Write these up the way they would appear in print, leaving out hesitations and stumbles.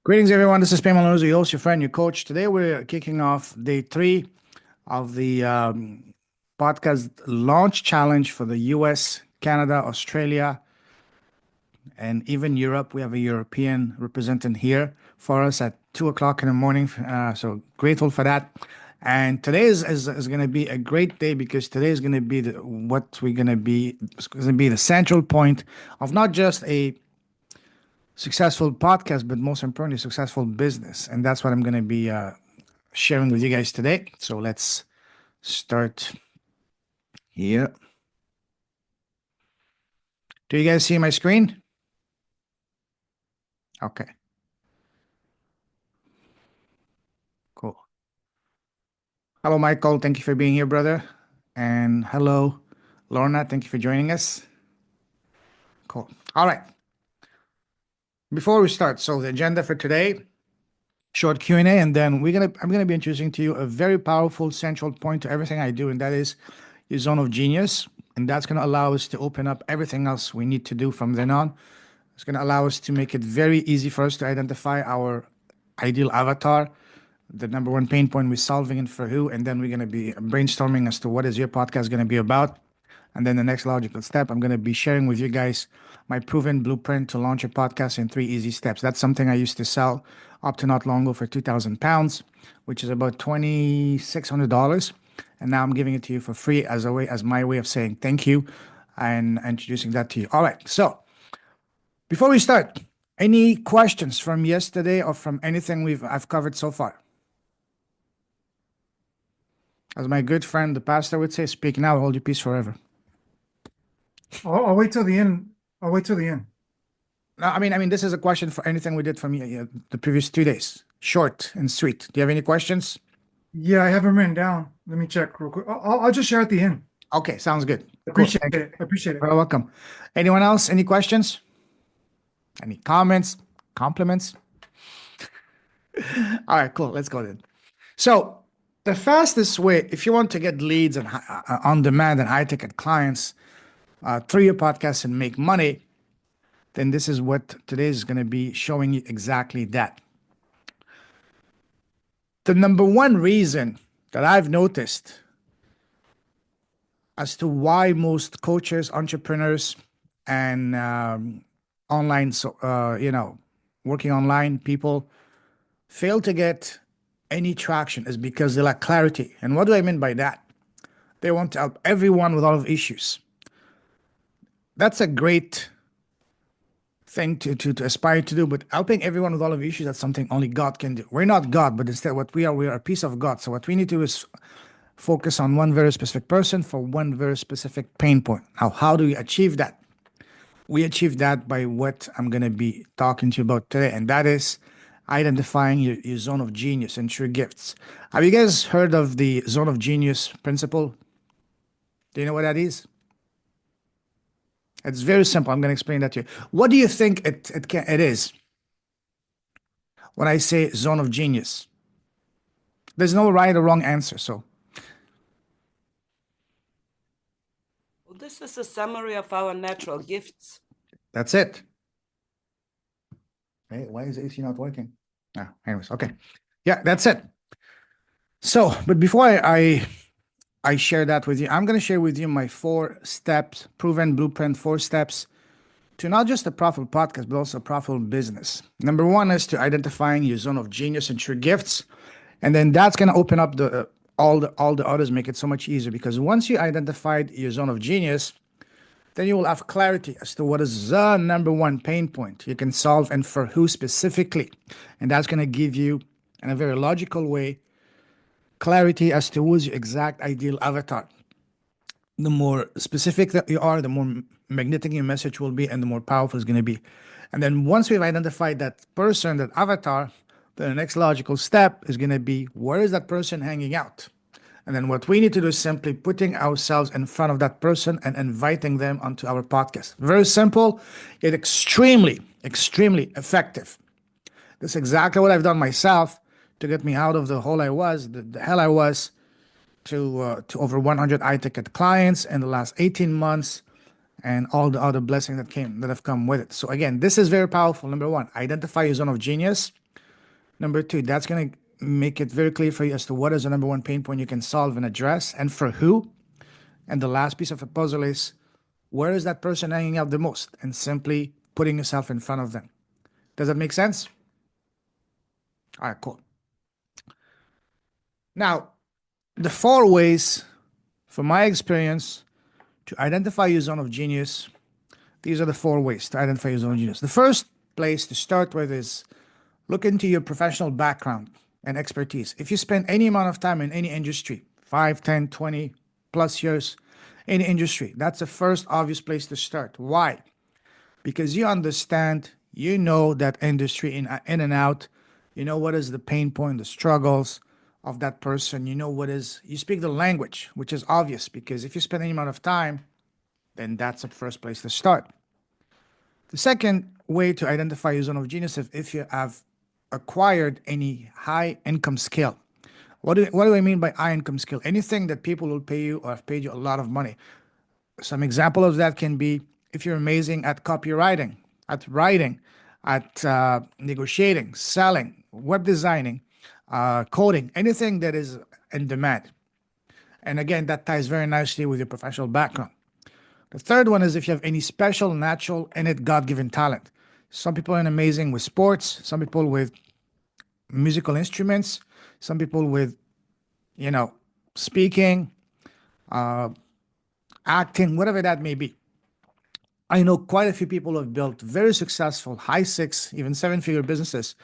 Greetings, everyone. This is Payman Lorenzo, your host, your friend, your coach. Today, we're kicking off day three of the podcast launch challenge for the US, Canada, Australia, and even Europe. We have a European representative here for us at 2 o'clock in the morning. So grateful for that. And today is going to be a great day because today is going to be what we're going to be, it's going to be the central point of not just a successful podcast, but most importantly, successful business. And that's what I'm going to be sharing with you guys today. So let's start here. Do you guys see my screen? Okay, cool. Hello, Michael. Thank you for being here, brother. And hello, Lorna. Thank you for joining us. Cool. All right. Before we start, so the agenda for today, short Q&A, and then I'm gonna be introducing to you a very powerful central point to everything I do, and that is your zone of genius. And that's gonna allow us to open up everything else we need to do from then on. It's gonna allow us to make it very easy for us to identify our ideal avatar, the number one pain point we're solving and for who, and then we're gonna be brainstorming as to what is your podcast gonna be about. And then the next logical step, I'm going to be sharing with you guys my proven blueprint to launch a podcast in 3 easy steps. That's something I used to sell up to not long ago for 2,000 pounds, which is about $2,600. And now I'm giving it to you for free as a way, as my way of saying thank you and introducing that to you. All right. So before we start, any questions from yesterday or from anything I've covered so far? As my good friend, the pastor would say, speak now, hold your peace forever. I'll wait till the end. I'll wait till the end. No, I mean, this is a question for anything we did from the previous 2 days. Short and sweet. Do you have any questions? Yeah, I have them written down. Let me check real quick. I'll just share at the end. Okay, sounds good. Cool. Appreciate Thank you. it. I appreciate it. You're welcome. Anyone else? Any questions? Any comments? Compliments? All right, cool. Let's go then. So, the fastest way, if you want to get leads and on demand and high ticket clients through your podcast and make money, then this is what today is going to be showing you exactly that. The number one reason that I've noticed as to why most coaches, entrepreneurs, and online, working online people fail to get any traction is because they lack clarity. And what do I mean by that? They want to help everyone with all of issues. That's a great thing to aspire to do, but helping everyone with all of issues, that's something only God can do. We're not God, but instead what we are a piece of God. So what we need to do is focus on one very specific person for one very specific pain point. Now, how do we achieve that? We achieve that by what I'm going to be talking to you about today, and that is identifying your zone of genius and true gifts. Have you guys heard of the zone of genius principle? Do you know what that is? It's very simple. I'm going to explain that to you. What do you think it is when I say zone of genius? There's no right or wrong answer. So Well, this is a summary of our natural gifts. that's it. Hey, why is AC not working? Anyways, okay. Yeah, that's it. So, but before I share that with you, I'm going to share with you my 4 steps, proven blueprint, 4 steps to not just a profitable podcast, but also a profitable business. Number one is to identifying your zone of genius and true gifts. And then that's going to open up all the others, make it so much easier, because once you identified your zone of genius, then you will have clarity as to what is the number one pain point you can solve and for who specifically. And that's going to give you, in a very logical way, clarity as to who's your exact ideal avatar. The more specific that you are, the more magnetic your message will be and the more powerful it's going to be. And then once we've identified that person, that avatar, then the next logical step is going to be, where is that person hanging out? And then what we need to do is simply putting ourselves in front of that person and inviting them onto our podcast. Very simple, yet extremely, extremely effective. That's exactly what I've done myself to get me out of the hole I was, the hell I was, to over 100 high-ticket clients in the last 18 months and all the other blessings that have come with it. So again, this is very powerful. Number one, identify your zone of genius. Number two, that's going to make it very clear for you as to what is the number one pain point you can solve and address and for who. And the last piece of the puzzle is where is that person hanging out the most and simply putting yourself in front of them. Does that make sense? All right, cool. Now, the 4 ways, from my experience, to identify your zone of genius, these are the 4 ways to identify your zone of genius. The first place to start with is look into your professional background and expertise. If you spend any amount of time in any industry, 5, 10, 20 plus years, any industry, that's the first obvious place to start. Why? Because you understand, you know that industry in and out, you know what is the pain point, the struggles of that person, you know what is, you speak the language, which is obvious because if you spend any amount of time, then that's the first place to start. The second way to identify your zone of genius is if you have acquired any high income skill. What do I mean by high income skill? Anything that people will pay you or have paid you a lot of money. Some example of that can be if you're amazing at copywriting, at writing, at negotiating, selling, web designing, coding, anything that is in demand. And again, that ties very nicely with your professional background. The third one is if you have any special, natural, innate, God-given talent. Some people are amazing with sports, some people with musical instruments, some people with, speaking, acting, whatever that may be. I know quite a few people who have built very successful, high 6, even 7-figure businesses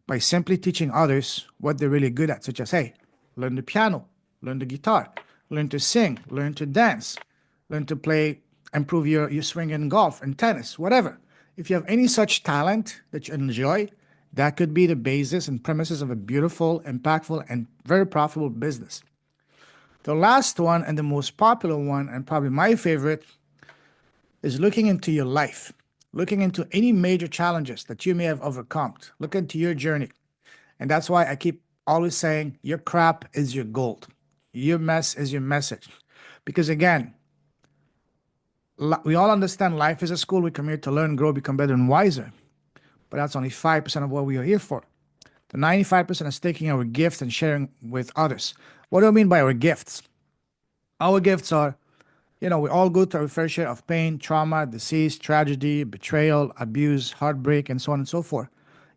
by simply teaching others what they're really good at, such as, hey, learn the piano, learn the guitar, learn to sing, learn to dance, learn to play, improve your swing in golf and tennis, whatever. If you have any such talent that you enjoy, that could be the basis and premises of a beautiful, impactful, and very profitable business. The last one and the most popular one, and probably my favorite, is looking into your life, looking into any major challenges that you may have overcome. Look into your journey. And that's why I keep always saying your crap is your gold. Your mess is your message. Because again, we all understand life is a school. We come here to learn, grow, become better and wiser. But that's only 5% of what we are here for. The 95% is taking our gifts and sharing with others. What do I mean by our gifts? Our gifts are, we all go through our fair share of pain, trauma, disease, tragedy, betrayal, abuse, heartbreak, and so on and so forth.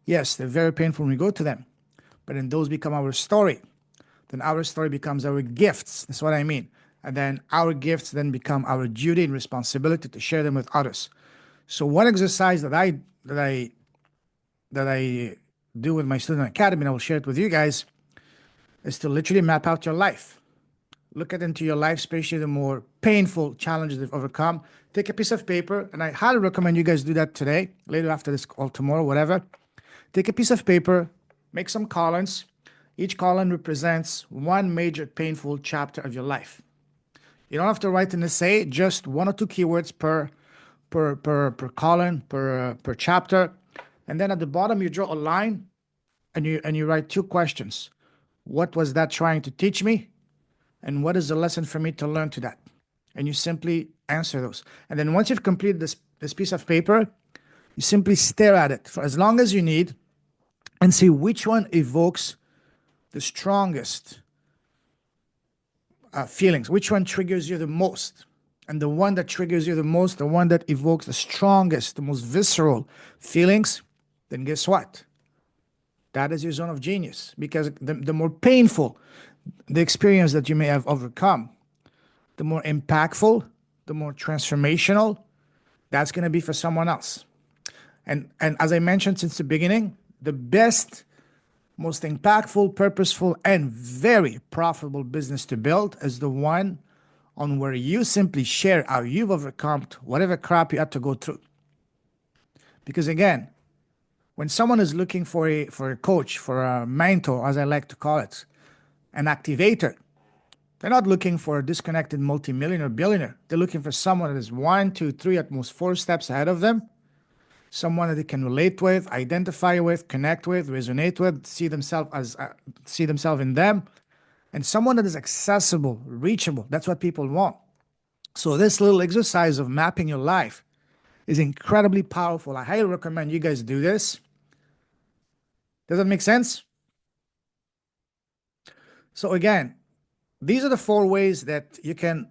Yes, they're very painful when we go to them. But then those become our story. Then our story becomes our gifts. That's what I mean. And then our gifts then become our duty and responsibility to share them with others. So one exercise that I do with my student academy, and I will share it with you guys, is to literally map out your life. Look into your life, especially the more painful challenges they've overcome. Take a piece of paper, and I highly recommend you guys do that today, later after this call, tomorrow, whatever. Take a piece of paper, make some columns. Each column represents one major painful chapter of your life. You don't have to write an essay, just 1 or 2 keywords per column, per chapter. And then at the bottom, you draw a line and you write 2 questions. What was that trying to teach me? And what is the lesson for me to learn to that? And you simply answer those. And then once you've completed this piece of paper, you simply stare at it for as long as you need and see which one evokes the strongest feelings, which one triggers you the most. And the one that triggers you the most, the one that evokes the strongest, the most visceral feelings, then guess what? That is your zone of genius. Because the more painful the experience that you may have overcome, the more impactful, the more transformational, that's going to be for someone else. And as I mentioned since the beginning, the best, most impactful, purposeful, and very profitable business to build is the one on where you simply share how you've overcome whatever crap you had to go through. Because again, when someone is looking for a coach, for a mentor, as I like to call it, an activator, they're not looking for a disconnected multimillionaire, billionaire. They're looking for someone that is 1, 2, 3, at most 4 steps ahead of them. Someone that they can relate with, identify with, connect with, resonate with, see themselves in them, and someone that is accessible, reachable. That's what people want. So this little exercise of mapping your life is incredibly powerful. I highly recommend you guys do this. Does that make sense? So again, these are the 4 ways that you can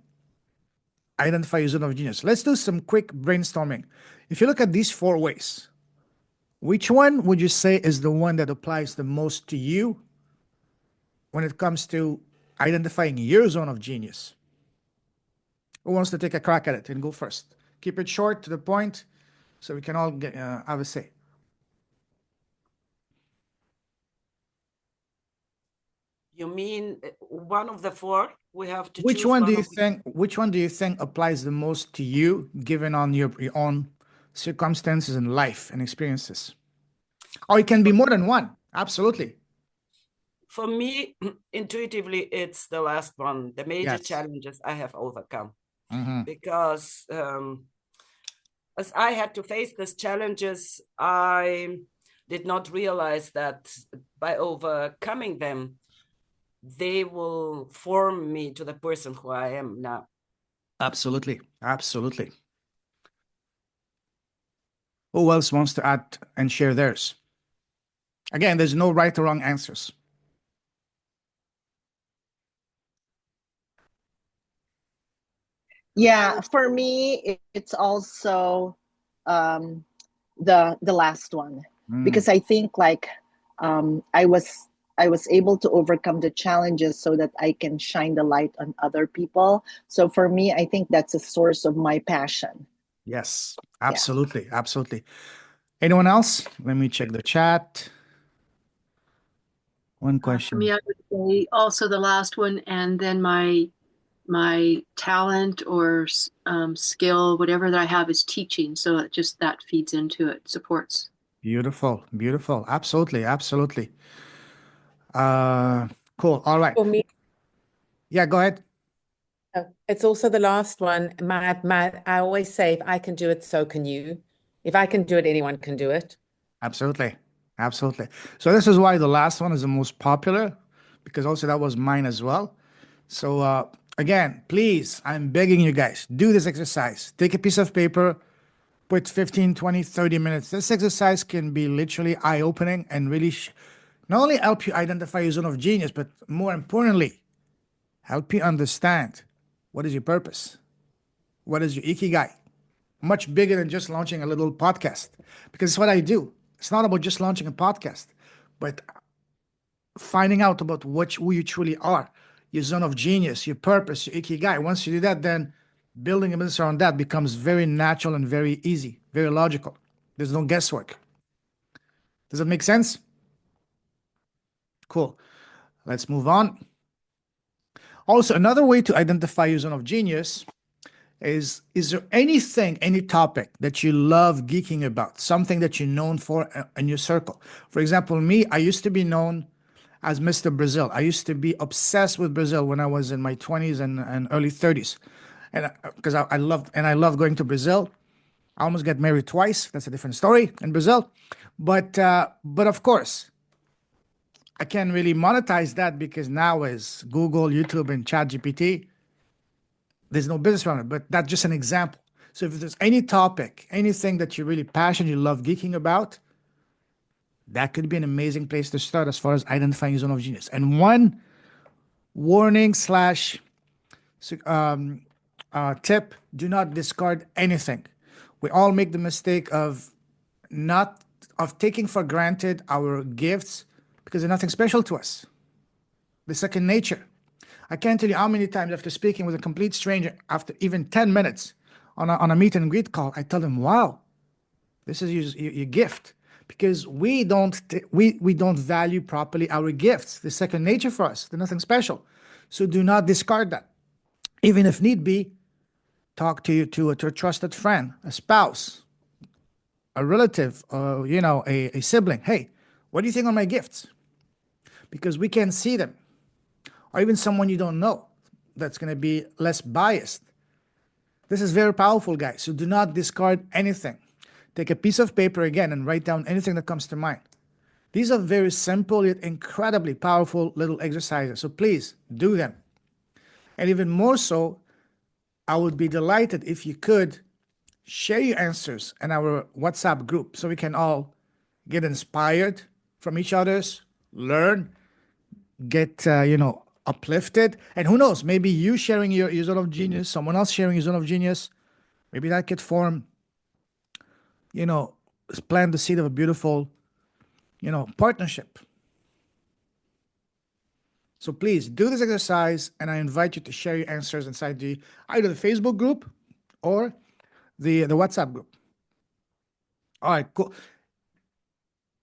identify your zone of genius. Let's do some quick brainstorming. If you look at these 4 ways, which one would you say is the one that applies the most to you when it comes to identifying your zone of genius? Who wants to take a crack at it and go first? Keep it short to the point so we can all have a say. You mean one of the 4? We have to Which choose one do one you of think? Which one do you think applies the most to you, given on your own circumstances in life and experiences? Or it can be more than one. Absolutely. For me, intuitively, it's the last one, the major Yes. challenges I have overcome. Mhm. Because as I had to face these challenges, I did not realize that by overcoming them, they will form me to the person who I am now. Absolutely. Absolutely. Who else wants to add and share theirs? Again, there's no right or wrong answers. Yeah, for me, it's also um, the last one, because I think like I was able to overcome the challenges so that I can shine the light on other people. So for me, I think that's a source of my passion. Yes, absolutely. Absolutely. Anyone else? Let me check the chat. One For question. me, I would say also the last one, and then my talent or skill, whatever that I have, is teaching. So it just that feeds into it, supports. Beautiful. Beautiful. Absolutely. Absolutely. Cool. All right. For me, Yeah, go ahead. it's also the last one. I always say, if I can do it, so can you. If I can do it, anyone can do it. Absolutely. Absolutely. So this is why the last one is the most popular, because also that was mine as well. So again, please, I'm begging you guys, do this exercise. Take a piece of paper, put 15, 20, 30 minutes. This exercise can be literally eye-opening and really not only help you identify your zone of genius, but more importantly, help you understand what is your purpose, what is your ikigai. Much bigger than just launching a little podcast, because it's what I do. It's not about just launching a podcast, but finding out about who you truly are, your zone of genius, your purpose, your ikigai. Once you do that, then building a business around that becomes very natural and very easy, very logical. There's no guesswork. Does that make sense? Cool. Let's move on. Also, another way to identify your zone of genius is there anything, any topic that you love geeking about, something that you're known for in your circle? For example, me, I used to be known as Mr. Brazil. I used to be obsessed with Brazil when I was in my 20s and early 30s. And because I loved going to Brazil. I almost got married twice. That's a different story in Brazil. But of course, I can't really monetize that because now is Google, YouTube, and ChatGPT. There's no business around it, but that's just an example. So if there's any topic, anything that you're really passionate, you love geeking about, that could be an amazing place to start as far as identifying your zone of genius. And one warning slash tip: do not discard anything. We all make the mistake of not of taking for granted our gifts because they're nothing special to us. They're second nature. I can't tell you how many times after speaking with a complete stranger, after even 10 minutes on a meet and greet call, I tell them, wow, this is your gift. Because we don't value properly our gifts. They're second nature for us. They're nothing special. So do not discard that. Even if need be, talk to a trusted friend, a spouse, a relative, a sibling. Hey, what do you think on my gifts? Because we can see them. Or even someone you don't know that's going to be less biased. This is very powerful, guys. So do not discard anything. Take a piece of paper again and write down anything that comes to mind. These are very simple yet incredibly powerful little exercises. So please do them. And even more so, I would be delighted if you could share your answers in our WhatsApp group so we can all get inspired from each other's, learn, get uplifted, and who knows, maybe you sharing your zone of genius, someone else sharing your zone of genius, maybe that could form, plant the seed of a beautiful, partnership. So please do this exercise, and I invite you to share your answers inside either the Facebook group or the WhatsApp group. All right, cool.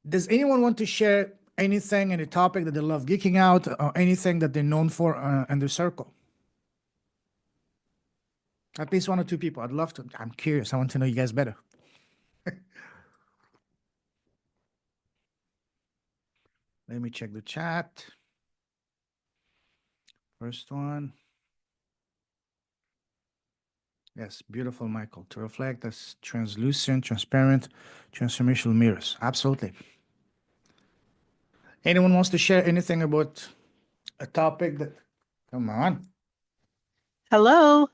Does anyone want to share anything, any topic that they love geeking out, or anything that they're known for in their circle? At least one or two people. I'd love to. I'm curious. I want to know you guys better. Let me check the chat. First one. Yes, beautiful, Michael. To reflect as translucent, transparent, transformational mirrors. Absolutely. Anyone wants to share anything about a topic that, come on. Hello.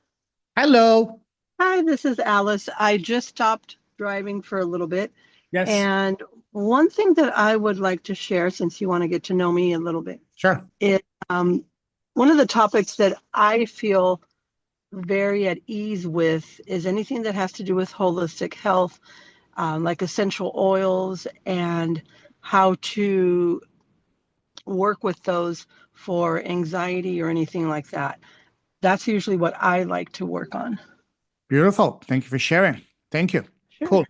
Hello. Hi, this is Alice. I just stopped driving for a little bit. Yes. And one thing that I would like to share, since you want to get to know me a little bit, Sure. is one of the topics that I feel very at ease with is anything that has to do with holistic health, like essential oils and how to work with those for anxiety or anything like that. That's usually what I like to work on. Beautiful. Thank you for sharing. Thank you. Sure. Cool.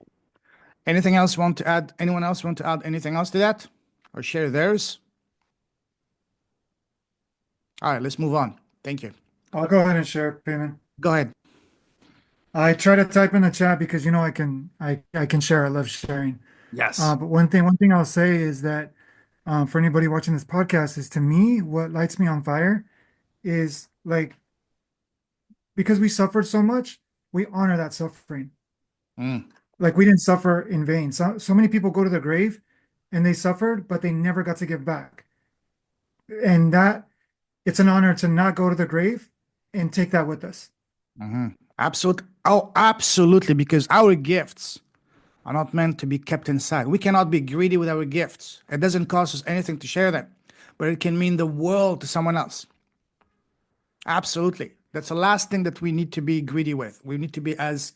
Anything else want to add? Anyone else want to add anything else to that or share theirs? All right, let's move on. Thank you. I'll go ahead and share it, Payman. Go ahead. I try to type in the chat because I can share. I love sharing. Yes. But one thing I'll say is that for anybody watching this podcast is, to me, what lights me on fire is like, because we suffered so much, we honor that suffering. Like, we didn't suffer in vain. So many people go to the grave and they suffered, but they never got to give back. And that it's an honor to not go to the grave and take that with us. Absolutely. Oh, absolutely. Because our gifts are not meant to be kept inside. We cannot be greedy with our gifts. It doesn't cost us anything to share them, but it can mean the world to someone else. Absolutely. That's the last thing that we need to be greedy with. We need to be as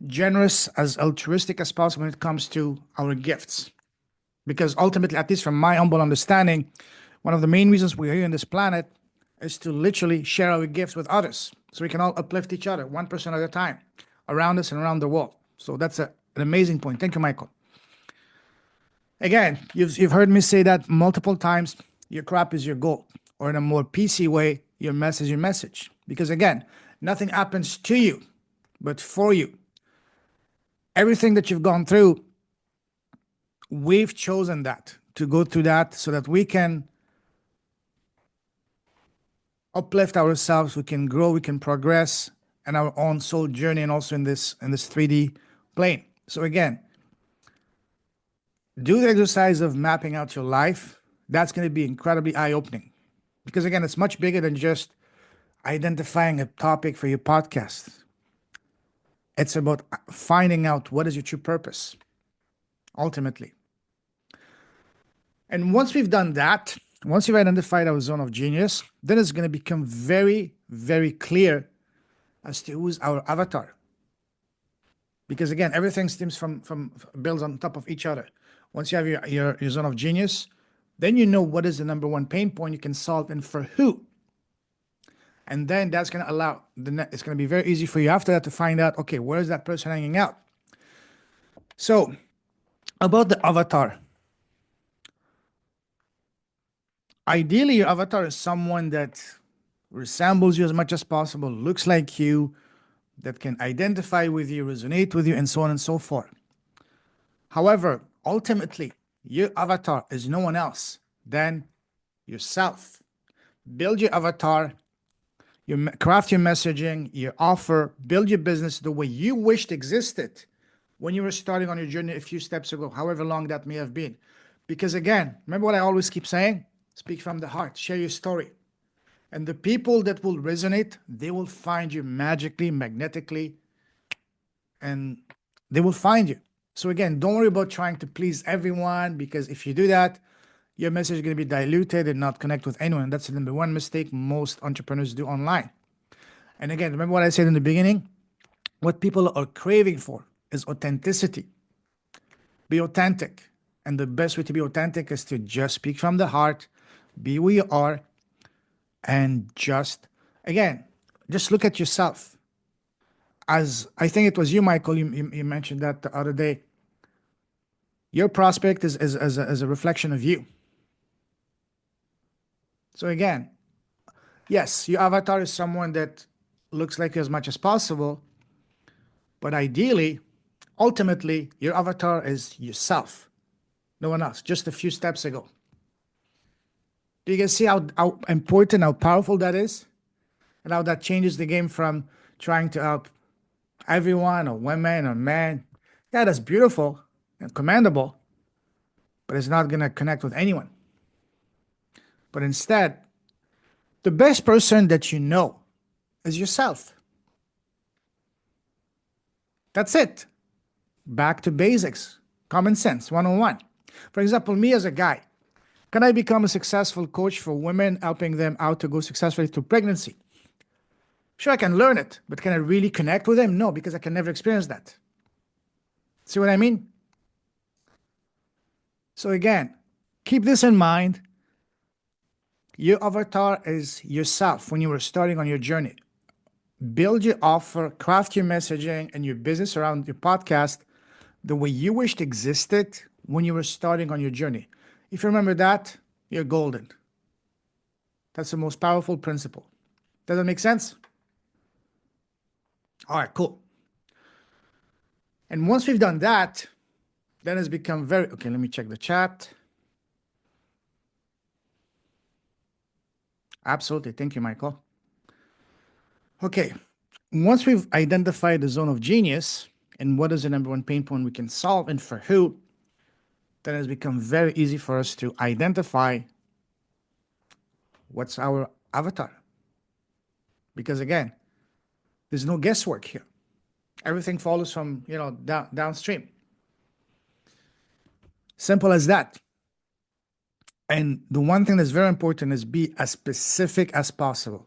generous, as altruistic as possible when it comes to our gifts. Because ultimately, at least from my humble understanding, one of the main reasons we're here on this planet is to literally share our gifts with others, so we can all uplift each other, one person at a time, around us and around the world. So that's an amazing point. Thank you, Michael. Again, you've heard me say that multiple times. Your crap is your goal, or in a more PC way, your mess is your message. Because again, nothing happens to you, but for you. Everything that you've gone through, we've chosen that, to go through that so that we can uplift ourselves, we can grow, we can progress in our own soul journey, and also in this 3D plane. So again, do the exercise of mapping out your life. That's going to be incredibly eye-opening, because again, it's much bigger than just identifying a topic for your podcast. It's about finding out what is your true purpose, ultimately. And once we've done that, once you've identified our zone of genius, then it's going to become very, very clear as to who's our avatar. Because again, everything stems from builds on top of each other. Once you have your zone of genius, then you know what is the number one pain point you can solve and for who. And then that's going to allow it's going to be very easy for you after that to find out, okay, where is that person hanging out? So about the avatar. Ideally, your avatar is someone that resembles you as much as possible, looks like you, that can identify with you, resonate with you, and so on and so forth. However, ultimately, your avatar is no one else than yourself. Build your avatar, craft your messaging, your offer, build your business the way you wished existed when you were starting on your journey a few steps ago, however long that may have been. Because again, remember what I always keep saying? Speak from the heart, share your story. And the people that will resonate, they will find you magically, magnetically, and they will find you. So again, don't worry about trying to please everyone, because if you do that, your message is going to be diluted and not connect with anyone. That's the number one mistake most entrepreneurs do online. And again, remember what I said in the beginning? What people are craving for is authenticity. Be authentic. And the best way to be authentic is to just speak from the heart, be who you are, and again, just look at yourself. As I think it was you, Michael, you mentioned that the other day. Your prospect is a reflection of you. So again, yes, your avatar is someone that looks like you as much as possible, but ideally, ultimately, your avatar is yourself, no one else, just a few steps ago. Do you guys see how important, how powerful that is? And how that changes the game from trying to help everyone or women or men. Yeah, that's beautiful and commendable, but it's not going to connect with anyone. But instead, the best person that you know is yourself. That's it. Back to basics, common sense, 101. For example, me as a guy, can I become a successful coach for women, helping them out to go successfully through pregnancy? Sure, I can learn it, but can I really connect with them? No, because I can never experience that. See what I mean? So again, keep this in mind. Your avatar is yourself when you were starting on your journey. Build your offer, craft your messaging and your business around your podcast the way you wished existed when you were starting on your journey. If you remember that, you're golden. That's the most powerful principle. Does that make sense? All right, cool. And once we've done that, then it's become very, okay, let me check the chat. Absolutely. Thank you, Michael. Okay. Once we've identified the zone of genius and what is the number one pain point we can solve and for who, then it's become very easy for us to identify what's our avatar. Because again, there's no guesswork here. Everything follows from, downstream. Simple as that. And the one thing that's very important is be as specific as possible.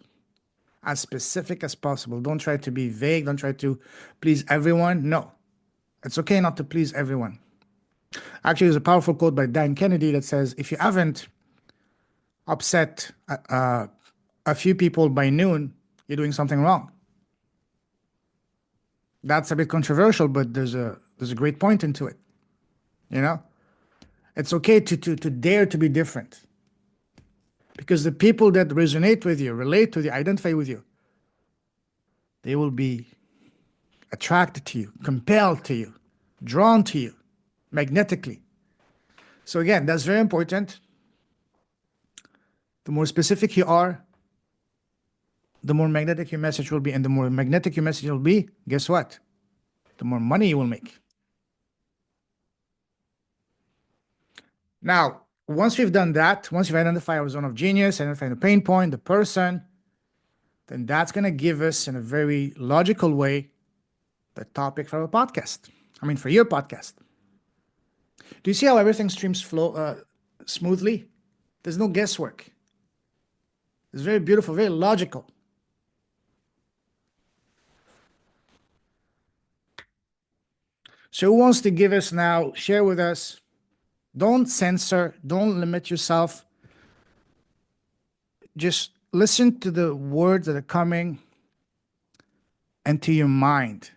As specific as possible. Don't try to be vague. Don't try to please everyone. No, it's okay not to please everyone. Actually, there's a powerful quote by Dan Kennedy that says, if you haven't upset a few people by noon, you're doing something wrong. That's a bit controversial, but there's a great point into it. It's okay to dare to be different. Because the people that resonate with you, relate with you, identify with you, they will be attracted to you, compelled to you, drawn to you magnetically. So again, that's very important. The more specific you are, the more magnetic your message will be. And the more magnetic your message will be, guess what? The more money you will make. Now, once we've done that, once we've identified our zone of genius, identified the pain point, the person, then that's going to give us, in a very logical way, the topic for our podcast. I mean, for your podcast. Do you see how everything streams flow smoothly? There's no guesswork. It's very beautiful, very logical. So who wants to give us now, share with us? Don't censor, don't limit yourself. Just listen to the words that are coming into your mind.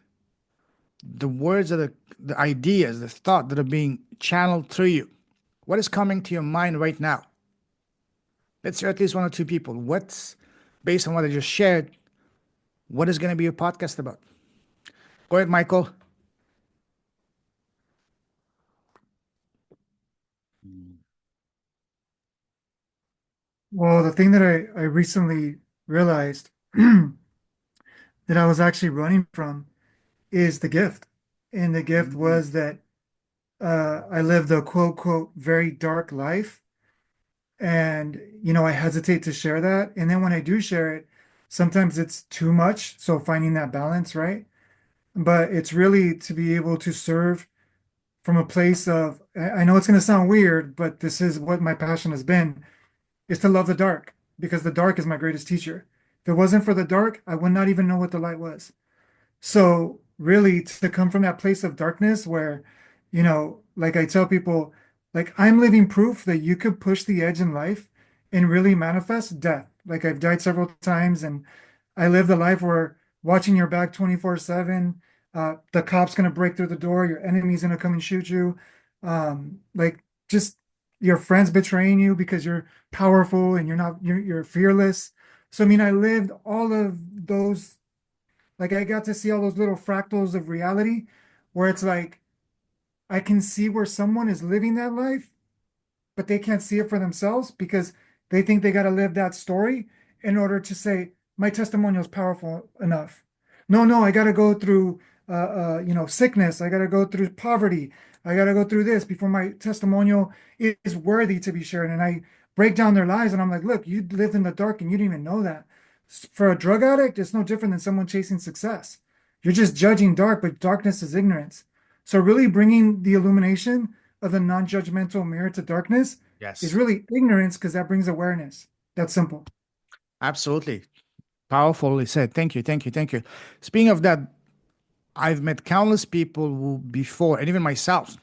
The words that are, the ideas, the thought that are being channeled through you. What is coming to your mind right now? Let's hear at least one or two people. What's, based on what I just shared, what is going to be your podcast about? Go ahead, Michael. Well, the thing that I recently realized that I was actually running from is the gift. And the gift was that I lived a quote, quote, very dark life. And, I hesitate to share that. And then when I do share it, sometimes it's too much. So finding that balance, right? But it's really to be able to serve from a place of, I know it's going to sound weird, but this is what my passion has been, is to love the dark, because the dark is my greatest teacher. If it wasn't for the dark, I would not even know what the light was. So really to come from that place of darkness where, like I tell people, like I'm living proof that you could push the edge in life and really manifest death. Like I've died several times and I lived a life where watching your back 24/7, the cop's gonna break through the door, your enemy's gonna come and shoot you. Like just your friends betraying you because you're powerful and you're fearless. So I mean, I lived all of those, like I got to see all those little fractals of reality where it's like I can see where someone is living that life, but they can't see it for themselves because they think they got to live that story in order to say my testimonial is powerful enough. No, no, I got to go through sickness. I got to go through poverty. I got to go through this before my testimonial is worthy to be shared. And I break down their lives and I'm like, look, you lived in the dark and you didn't even know that. For a drug addict, it's no different than someone chasing success. You're just judging dark, but darkness is ignorance. So really bringing the illumination of the non-judgmental mirror to darkness is Yes, really ignorance because that brings awareness. That's simple. absolutely. Powerfully said. Thank you, thank you, thank you. Speaking of that, I've met countless people who before, and even myself,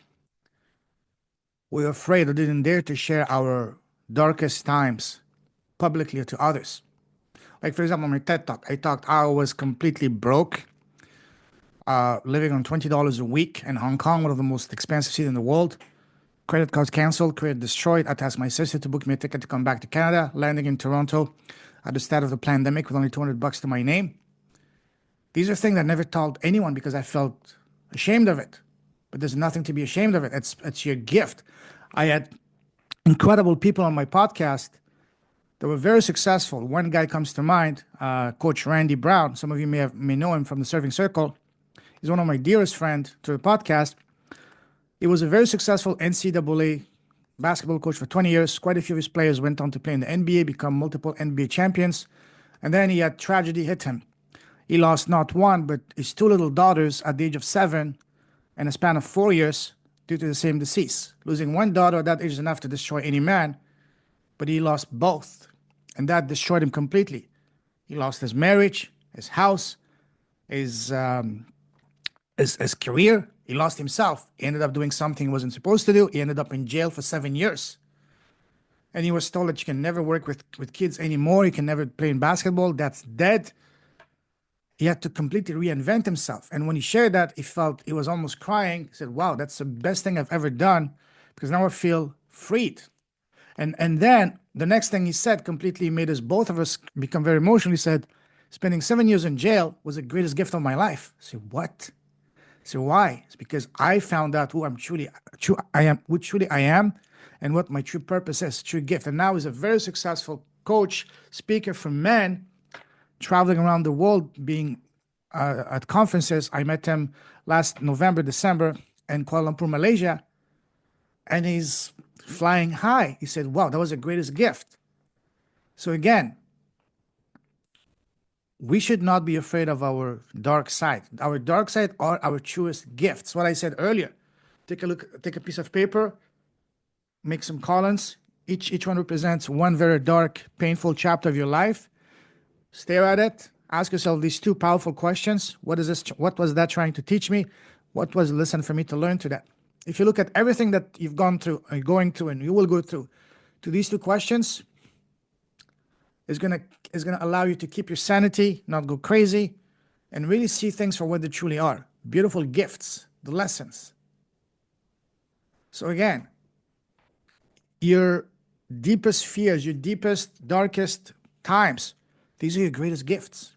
were afraid or didn't dare to share our darkest times publicly to others. Like, for example, my TED Talk, I talked I was completely broke, living on $20 a week in Hong Kong, one of the most expensive cities in the world. Credit cards canceled, credit destroyed. I asked my sister to book me a ticket to come back to Canada, landing in Toronto at the start of the pandemic with only $200 to my name. These are things I never told anyone because I felt ashamed of it. But there's nothing to be ashamed of it. It's your gift. I had incredible people on my podcast that were very successful. One guy comes to mind, Coach Randy Brown. Some of you may know him from the Surfing Circle. He's one of my dearest friends to the podcast. He was a very successful NCAA basketball coach for 20 years. Quite a few of his players went on to play in the NBA, become multiple NBA champions. And then he had tragedy hit him. He lost not one, but his two little daughters at the age of 7 in a span of 4 years due to the same disease. Losing one daughter at that age is enough to destroy any man, but he lost both. And that destroyed him completely. He lost his marriage, his house, his career. He lost himself. He ended up doing something he wasn't supposed to do. He ended up in jail for 7 years. And he was told that you can never work with kids anymore. You can never play in basketball. That's dead. He had to completely reinvent himself. And when he shared that, he was almost crying. He said, wow, that's the best thing I've ever done because now I feel freed. And then the next thing he said completely made us, both of us, become very emotional. He said, spending 7 years in jail was the greatest gift of my life. I said, what? So why? It's because I found out who I am, and what my true purpose is, true gift. And now he's a very successful coach, speaker for men, traveling around the world, being at conferences. I met him last November, December in Kuala Lumpur, Malaysia, and he's flying high. He said, wow, that was the greatest gift. So again, we should not be afraid of our dark side. Our dark side are our truest gifts. What I said earlier. Take a look, take a piece of paper, make some columns. Each one represents one very dark, painful chapter of your life. Stare at it. Ask yourself these two powerful questions. What is this? What was that trying to teach me? What was the lesson for me to learn to that? If you look at everything that you've gone through, are going through, and you will go through, to these two questions, is gonna allow you to keep your sanity, not go crazy, and really see things for what they truly are. Beautiful gifts, the lessons. So again, your deepest fears, your deepest, darkest times, these are your greatest gifts.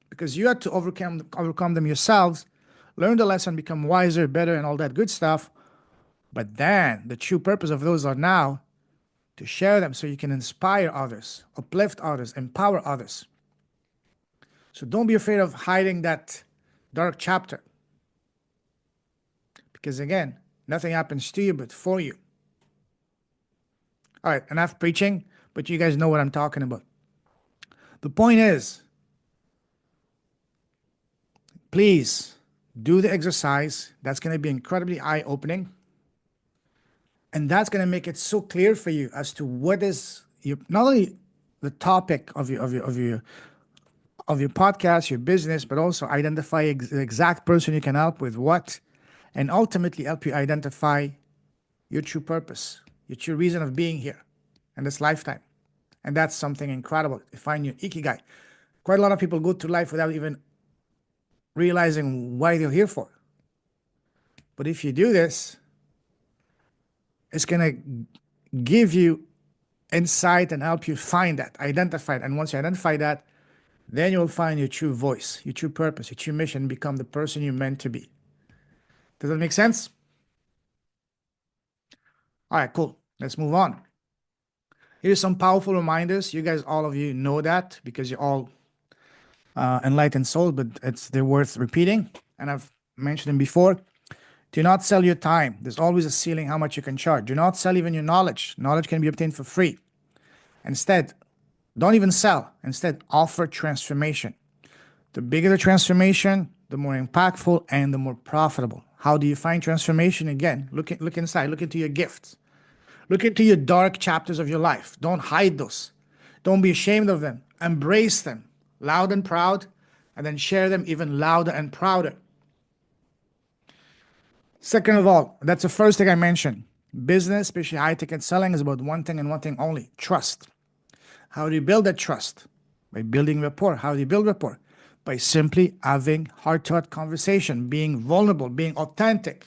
Because you had to overcome them yourselves, learn the lesson, become wiser, better, and all that good stuff. But then the true purpose of those are now to share them so you can inspire others, uplift others, empower others. So don't be afraid of hiding that dark chapter. Because again, nothing happens to you but for you. All right, enough preaching, but you guys know what I'm talking about. The point is, please do the exercise. That's going to be incredibly eye-opening. And that's going to make it so clear for you as to what is your, not only the topic of your podcast, your business, but also identify the exact person you can help with what, and ultimately help you identify your true purpose, your true reason of being here in this lifetime. And that's something incredible. Find your ikigai. Quite a lot of people go through life without even realizing why they're here for. But if you do this, it's going to give you insight and help you find that, identify it. And once you identify that, then you'll find your true voice, your true purpose, your true mission, and become the person you're meant to be. Does that make sense? All right, cool. Let's move on. Here's some powerful reminders. You guys, all of you know that because you're all enlightened souls, but they're worth repeating. And I've mentioned them before. Do not sell your time. There's always a ceiling how much you can charge. Do not sell even your knowledge. Knowledge can be obtained for free. Instead, don't even sell. Instead, offer transformation. The bigger the transformation, the more impactful and the more profitable. How do you find transformation? Again, look inside. Look into your gifts. Look into your dark chapters of your life. Don't hide those. Don't be ashamed of them. Embrace them, loud and proud, and then share them even louder and prouder. Second of all, that's the first thing I mentioned. Business, especially high-ticket selling, is about one thing and one thing only: trust. How do you build that trust? By building rapport. How do you build rapport? By simply having heart-to-heart conversation, being vulnerable, being authentic.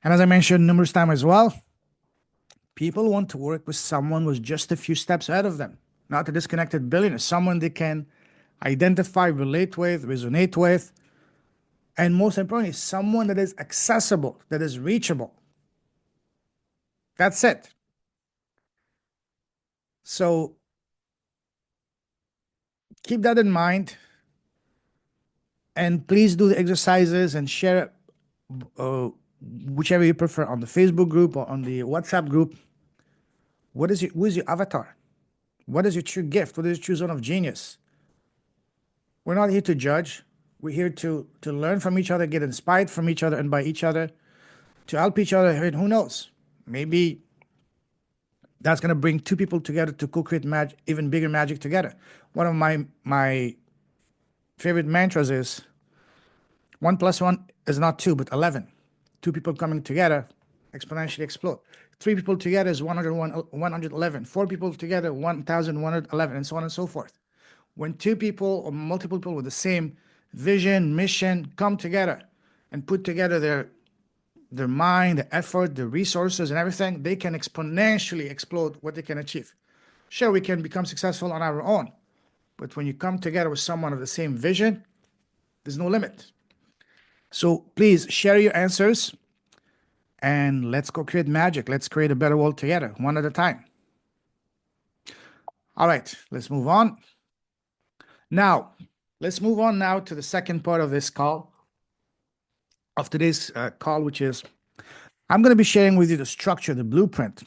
And as I mentioned numerous times as well, people want to work with someone who's just a few steps ahead of them, not a disconnected billionaire, someone they can identify, relate with, resonate with, and most importantly, someone that is accessible, that is reachable. That's it. So keep that in mind, and please do the exercises and share whichever you prefer on the Facebook group or on the WhatsApp group. Who is your avatar? What is your true gift? What is your true zone of genius? We're not here to judge. We're here to learn from each other, get inspired from each other and by each other, to help each other. And who knows? Maybe that's going to bring two people together to co-create even bigger magic together. One of my favorite mantras is 1 + 1 is not 2, but 11. Two people coming together exponentially explode. 3 people together is 111. 4 people together, 1,111, and so on and so forth. When 2 people or multiple people with the same vision, mission come together and put together their mind, the effort, the resources, and everything, they can exponentially explode what they can achieve. Sure, we can become successful on our own, but when you come together with someone of the same vision, there's no limit. So please share your answers and let's go create magic. Let's create a better world together, one at a time. All right, let's move on. Now, let's move on now to the second part of this call, of today's call, which is I'm going to be sharing with you the structure, the blueprint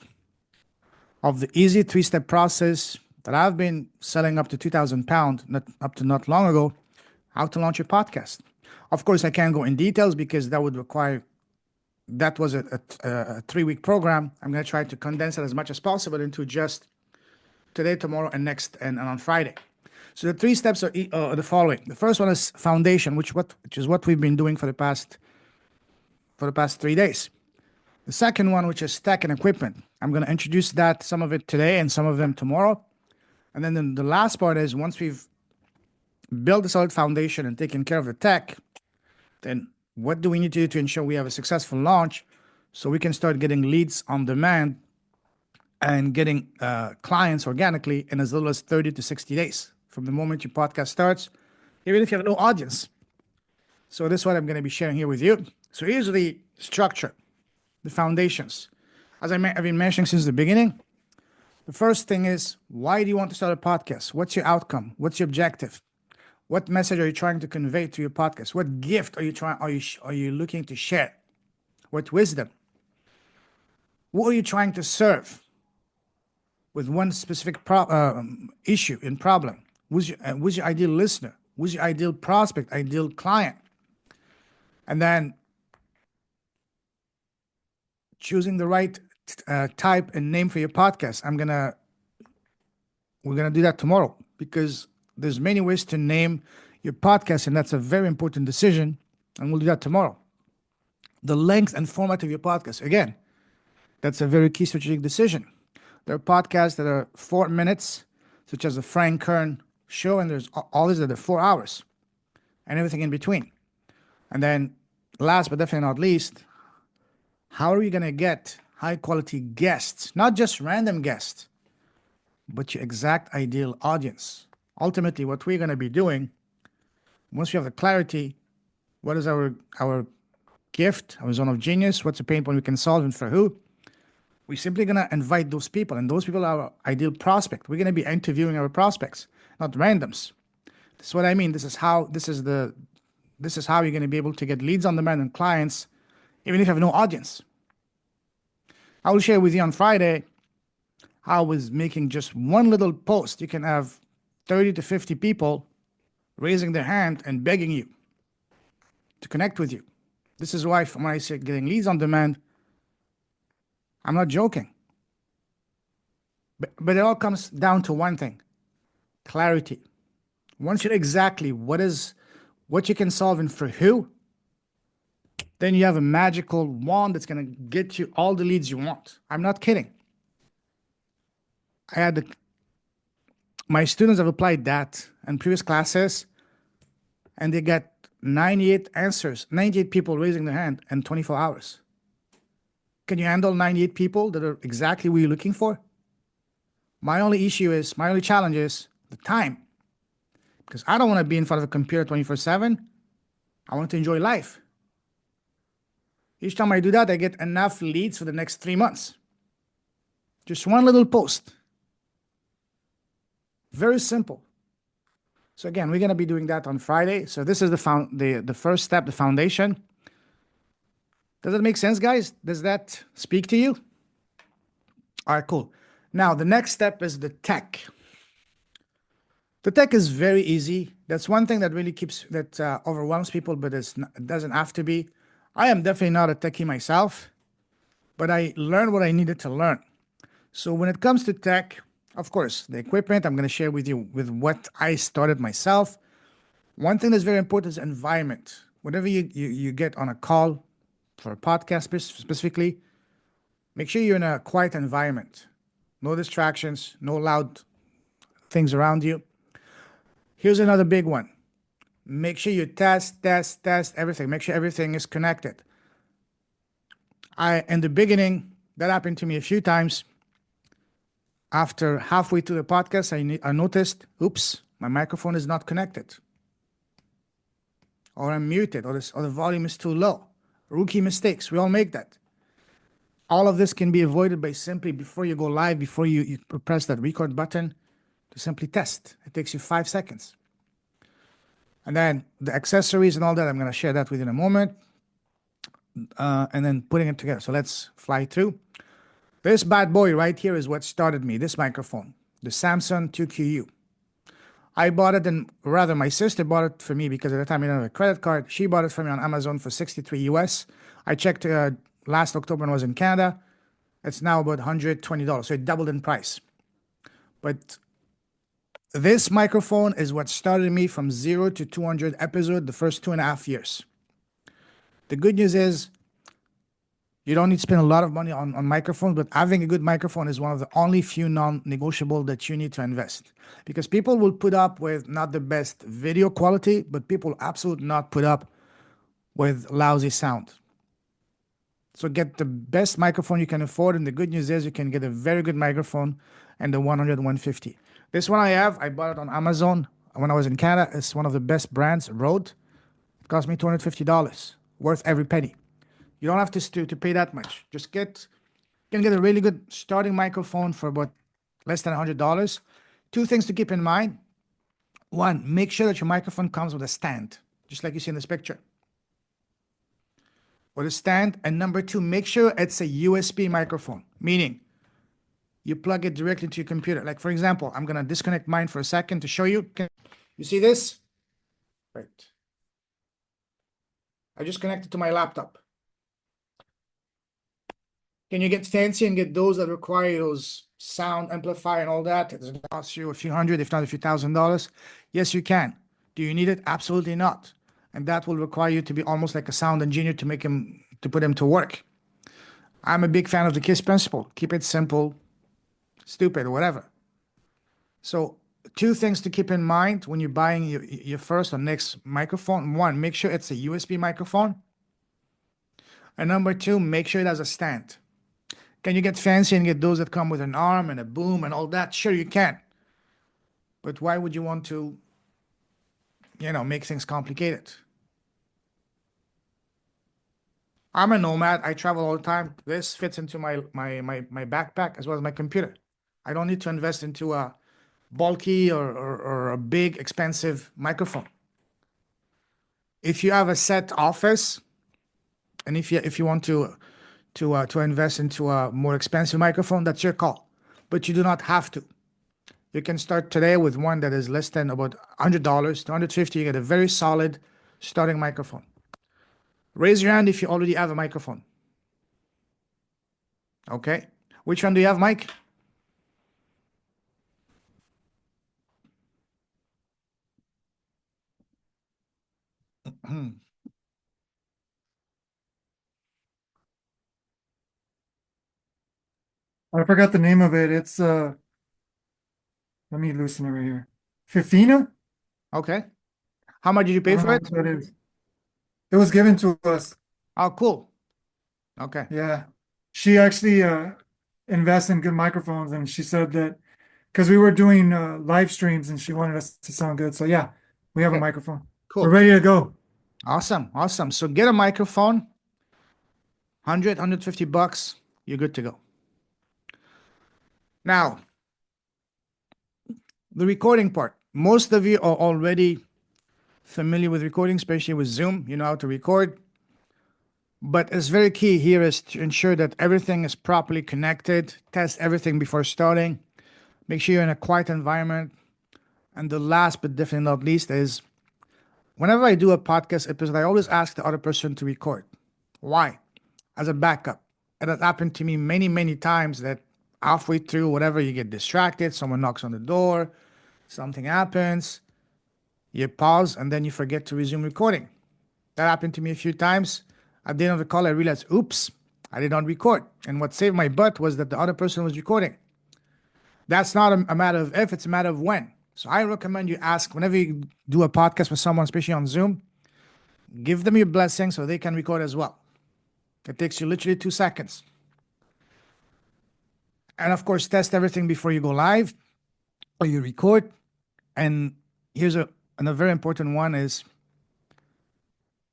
of the easy 3-step process that I've been selling up to 2,000 pounds, not long ago, how to launch a podcast. Of course, I can't go in details because that was a 3-week program. I'm going to try to condense it as much as possible into just today, tomorrow, and next, and on Friday. So the 3 steps are the following. The first one is foundation, which is what we've been doing for the past 3 days. The second one, which is tech and equipment. I'm going to introduce some of it today and some of them tomorrow. And then the last part is once we've built a solid foundation and taken care of the tech, then what do we need to do to ensure we have a successful launch so we can start getting leads on demand and getting clients organically in as little as 30 to 60 days from the moment your podcast starts, even if you have no audience. So this is what I'm going to be sharing here with you. So here's the structure, the foundations. As I've been mentioning since the beginning, the first thing is, why do you want to start a podcast? What's your outcome? What's your objective? What message are you trying to convey to your podcast? What gift are you looking to share? What wisdom? What are you trying to serve with one specific issue and problem? Who's your ideal listener? Who's your ideal prospect, ideal client? And then choosing the right type and name for your podcast. We're gonna do that tomorrow, because there's many ways to name your podcast, and that's a very important decision, and we'll do that tomorrow. The length and format of your podcast, again, that's a very key strategic decision. There are podcasts that are 4 minutes, such as the Frank Kern show, and there's all these that are 4 hours, and everything in between. And then, last but definitely not least, how are you going to get high quality guests, not just random guests, but your exact ideal audience? Ultimately, what we're going to be doing, once we have the clarity, what is our gift, our zone of genius, what's the pain point we can solve, and for who, we're simply going to invite those people, and those people are our ideal prospect. We're going to be interviewing our prospects, not randoms. This is what I mean. This is how you're going to be able to get leads on demand and clients, even if you have no audience. I will share with you on Friday how I was making just one little post. You can have 30 to 50 people raising their hand and begging you to connect with you. This is why when I say getting leads on demand, I'm not joking. But it all comes down to one thing: clarity. Once you know exactly what you can solve and for who, then you have a magical wand that's going to get you all the leads you want. I'm not kidding. My students have applied that in previous classes, and they got 98 answers, 98 people raising their hand in 24 hours. Can you handle 98 people that are exactly what you're looking for? My only challenge is the time. Because I don't want to be in front of a computer 24/7. I want to enjoy life. Each time I do that, I get enough leads for the next 3 months. Just one little post. Very simple. So again, we're going to be doing that on Friday. So this is the first step, the foundation. Does that make sense, guys? Does that speak to you? All right, cool. Now, the next step is the tech. The tech is very easy. That's one thing that really overwhelms people, but it doesn't have to be. I am definitely not a techie myself, but I learned what I needed to learn. So when it comes to tech, of course, the equipment, I'm going to share with you with what I started myself. One thing that's very important is environment. Whenever you get on a call for a podcast specifically, make sure you're in a quiet environment. No distractions, no loud things around you. Here's another big one. Make sure you test everything. Make sure everything is connected. In the beginning, that happened to me a few times. After halfway through the podcast, I noticed, oops, my microphone is not connected. Or I'm muted, or the volume is too low. Rookie mistakes, we all make that. All of this can be avoided by simply, before you go live, before you press that record button, to simply test. It takes you 5 seconds. And then the accessories and all that, I'm going to share that with you in a moment. And then putting it together. So let's fly through. This bad boy right here is what started me, this microphone, the Samsung 2QU. I bought it, and rather my sister bought it for me because at the time I didn't have a credit card. She bought it for me on Amazon for $63 US. I checked last October when I was in Canada. It's now about $120, so it doubled in price. But this microphone is what started me from 0 to 200 episodes the first 2.5 years. The good news is you don't need to spend a lot of money on microphones, but having a good microphone is one of the only few non-negotiable that you need to invest. Because people will put up with not the best video quality, but people will absolutely not put up with lousy sound. So get the best microphone you can afford, and the good news is you can get a very good microphone and the 100, 150. This one I bought it on Amazon when I was in Canada. It's one of the best brands, Rode. It cost me $250, worth every penny. You don't have to pay that much. You can get a really good starting microphone for about less than $100. 2 things to keep in mind. 1, make sure that your microphone comes with a stand, just like you see in this picture. With a stand. And number 2, make sure it's a USB microphone, meaning you plug it directly into your computer. Like, for example, I'm going to disconnect mine for a second to show you. You see this? Right. I just connected to my laptop. Can you get fancy and get those that require those sound amplifier and all that? It's gonna cost you a few hundred, if not a few $1,000s. Yes, you can. Do you need it? Absolutely not. And that will require you to be almost like a sound engineer to put him to work. I'm a big fan of the KISS principle. Keep it simple, stupid, whatever. So, two things to keep in mind when you're buying your first or next microphone. One, make sure it's a USB microphone. And number two, make sure it has a stand. Can you get fancy and get those that come with an arm and a boom and all that? Sure, you can. But why would you want to, make things complicated? I'm a nomad. I travel all the time. This fits into my backpack as well as my computer. I don't need to invest into a bulky or a big expensive microphone. If you have a set office, and if you want to invest into a more expensive microphone, that's your call. But you do not have to. You can start today with one that is less than about $100 to $150. You get a very solid starting microphone. Raise your hand if you already have a microphone. Okay. Which one do you have, Mike? I forgot the name of it. It's let me loosen it right here. Fifina? Okay. How much did you I pay don't for know it? what that is. It was given to us. Oh, cool. Okay. Yeah. She actually invests in good microphones, and she said that because we were doing live streams and she wanted us to sound good. So yeah, we have a Okay. microphone. Cool. We're ready to go. Awesome. Awesome. So get a microphone, 100, $150, you're good to go. Now, the recording part. Most of you are already familiar with recording, especially with Zoom. You know how to record. But it's very key here is to ensure that everything is properly connected. Test everything before starting. Make sure you're in a quiet environment. And the last but definitely not least is whenever I do a podcast episode, I always ask the other person to record. Why? As a backup. And that happened to me many, many times that halfway through, whatever, you get distracted, someone knocks on the door, something happens, you pause, and then you forget to resume recording. That happened to me a few times. At the end of the call, I realized, oops, I did not record. And what saved my butt was that the other person was recording. That's not a matter of if, it's a matter of when. So I recommend you ask whenever you do a podcast with someone, especially on Zoom, give them your blessing so they can record as well. It takes you literally 2 seconds. And of course, test everything before you go live or you record. And here's a very important one is,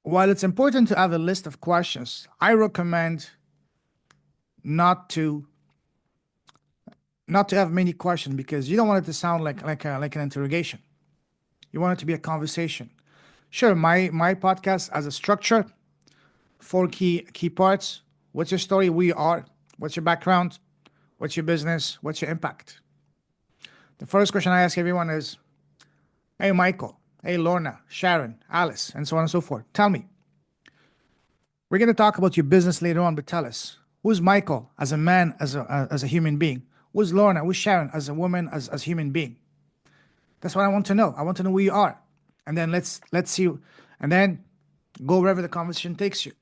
while it's important to have a list of questions, I recommend not to have many questions because you don't want it to sound like an interrogation. You want it to be a conversation. Sure, my podcast has a structure, 4 key parts. What's your story? Who you are? What's your background? What's your business? What's your impact? The first question I ask everyone is, hey, Michael, hey, Lorna, Sharon, Alice, and so on and so forth. Tell me. We're going to talk about your business later on, but tell us, who's Michael as a man, as a human being? Who's Lorna? Who's Sharon as a woman, as a human being? That's what I want to know. I want to know who you are. And then let's see, and then go wherever the conversation takes you.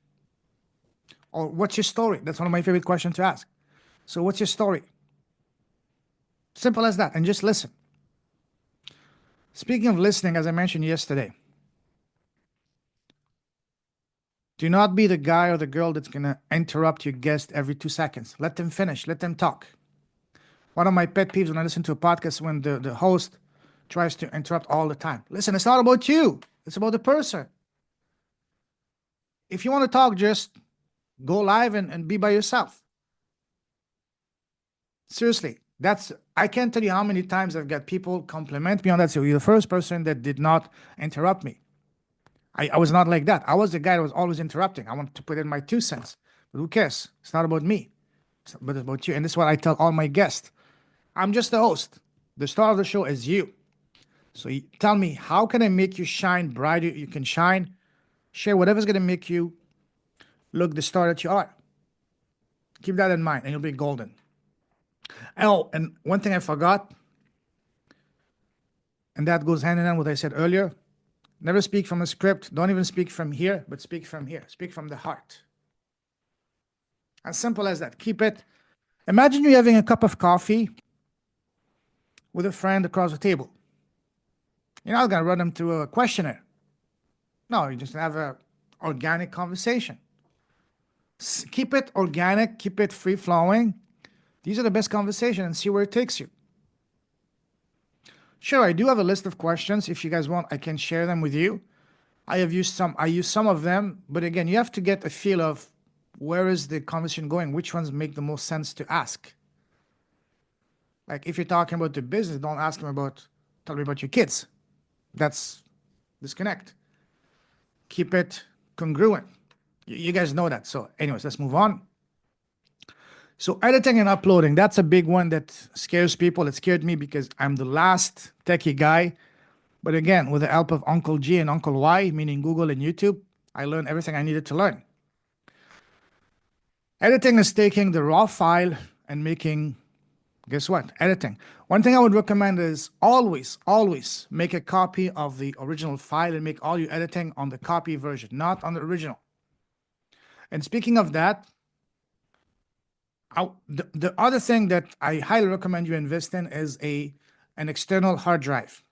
Or what's your story? That's one of my favorite questions to ask. So what's your story? Simple as that. And just listen. Speaking of listening, as I mentioned yesterday, do not be the guy or the girl that's going to interrupt your guest every 2 seconds. Let them finish. Let them talk. One of my pet peeves when I listen to a podcast when the host tries to interrupt all the time. Listen, it's not about you. It's about the person. If you want to talk, just go live and be by yourself. Seriously, I can't tell you how many times I've got people compliment me on that. So you're the first person that did not interrupt me. I was not like that. I was the guy that was always interrupting. I wanted to put in my 2 cents. But who cares? It's not about me. But it's about you. And this is what I tell all my guests. I'm just the host. The star of the show is you. So you tell me, how can I make you shine brighter? You can shine. Share whatever's going to make you look the star that you are. Keep that in mind and you'll be golden. Oh, and one thing I forgot, and that goes hand in hand with what I said earlier. Never speak from a script. Don't even speak from here, but speak from here. Speak from the heart. As simple as that. Keep it. Imagine you having a cup of coffee with a friend across the table. You're not going to run them through a questionnaire. No, you just have a organic conversation. Keep it organic. Keep it free flowing. These are the best conversations and see where it takes you. Sure, I do have a list of questions. If you guys want, I can share them with you. I use some of them, but again, you have to get a feel of where is the conversation going, which ones make the most sense to ask. Like if you're talking about the business, don't ask them tell me about your kids. That's disconnect. Keep it congruent. You guys know that. So anyways, let's move on. So editing and uploading, that's a big one that scares people. It scared me because I'm the last techie guy. But again, with the help of Uncle G and Uncle Y, meaning Google and YouTube, I learned everything I needed to learn. Editing is taking the raw file and making, guess what? Editing. One thing I would recommend is always make a copy of the original file and make all your editing on the copy version, not on the original. And speaking of that, the other thing that I highly recommend you invest in is an external hard drive.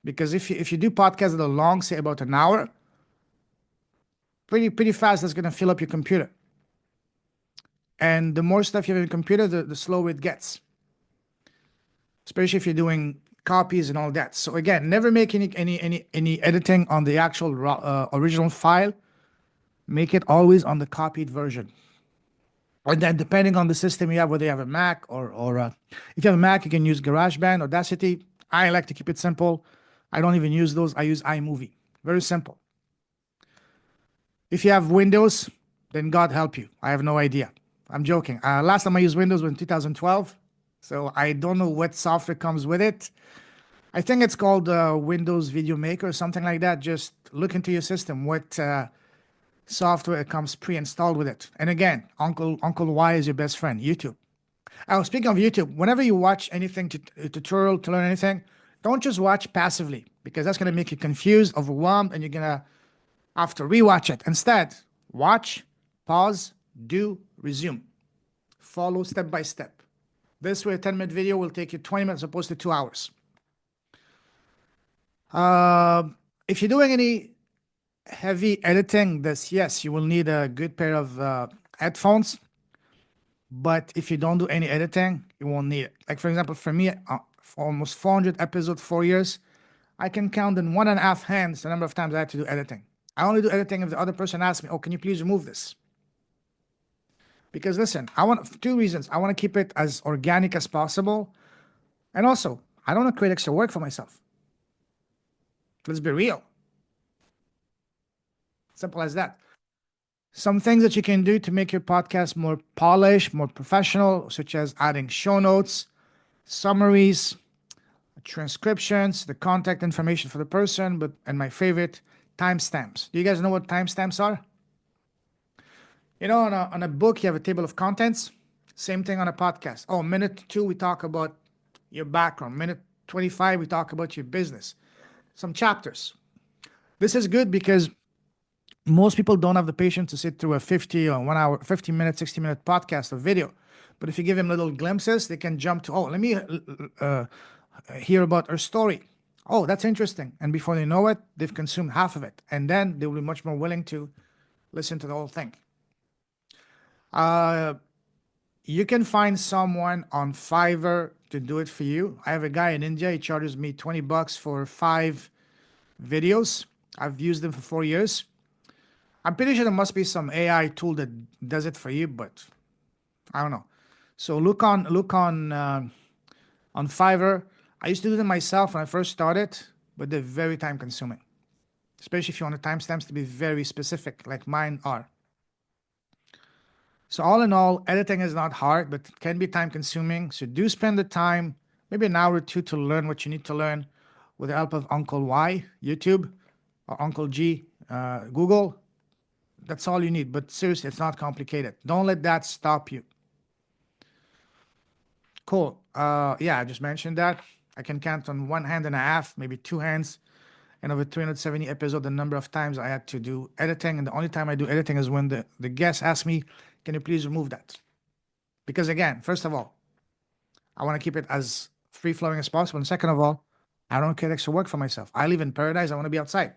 Because if you do podcasts that are long, say about an hour, pretty fast that's going to fill up your computer. And the more stuff you have in your computer, the slower it gets. Especially if you're doing copies and all that. So again, never make any editing on the actual original file. Make it always on the copied version. And then depending on the system you have, whether you have a Mac or if you have a Mac, you can use GarageBand, Audacity. I like to keep it simple. I don't even use those. I use iMovie. Very simple. If you have Windows, then God help you. I have no idea. I'm joking. Last time I used Windows was in 2012. So I don't know what software comes with it. I think it's called Windows Video Maker or something like that. Just look into your system. What software comes pre-installed with it. And again, Uncle Y is your best friend, YouTube. Speaking of YouTube, whenever you watch anything, a tutorial to learn anything, don't just watch passively because that's going to make you confused, overwhelmed, and you're going to have to rewatch it. Instead, watch, pause, do, resume. Follow step by step. This way, a 10-minute video will take you 20 minutes as opposed to 2 hours. If you're doing any heavy editing, yes, you will need a good pair of headphones. But if you don't do any editing, you won't need it. Like for example, for me, for almost 400 episodes, 4 years, I can count in 1.5 hands the number of times I had to do editing. I only do editing if the other person asks me, "Oh, can you please remove this?" Because listen, I want 2 reasons. I want to keep it as organic as possible, and also I don't want to create extra work for myself. Let's be real. Simple as that. Some things that you can do to make your podcast more polished, more professional, such as adding show notes, summaries, transcriptions, the contact information for the person, and my favorite, timestamps. Do you guys know what timestamps are? You know, on a book, you have a table of contents. Same thing on a podcast. Oh, minute 2, we talk about your background. Minute 25, we talk about your business. Some chapters. This is good because most people don't have the patience to sit through a 50 or 1 hour, 50-minute, 60-minute podcast or video. But if you give them little glimpses, they can jump to, let me hear about her story. Oh, that's interesting. And before they know it, they've consumed half of it. And then they will be much more willing to listen to the whole thing. You can find someone on Fiverr to do it for you. I have a guy in India. He charges me $20 for 5 videos. I've used them for 4 years. I'm pretty sure there must be some AI tool that does it for you, but I don't know. So look on Fiverr. I used to do them myself when I first started, but they're very time consuming, especially if you want the timestamps to be very specific, like mine are. So all in all, editing is not hard, but it can be time consuming. So do spend the time, maybe an hour or 2 to learn what you need to learn with the help of Uncle Y, YouTube, or Uncle G, Google. That's all you need. But seriously, it's not complicated. Don't let that stop you. Cool. Yeah, I just mentioned that. I can count on one hand and a half, maybe two hands, and over 370 episodes, the number of times I had to do editing. And the only time I do editing is when the guest asks me, can you please remove that? Because again, first of all, I want to keep it as free flowing as possible. And second of all, I don't create extra work for myself. I live in paradise. I want to be outside.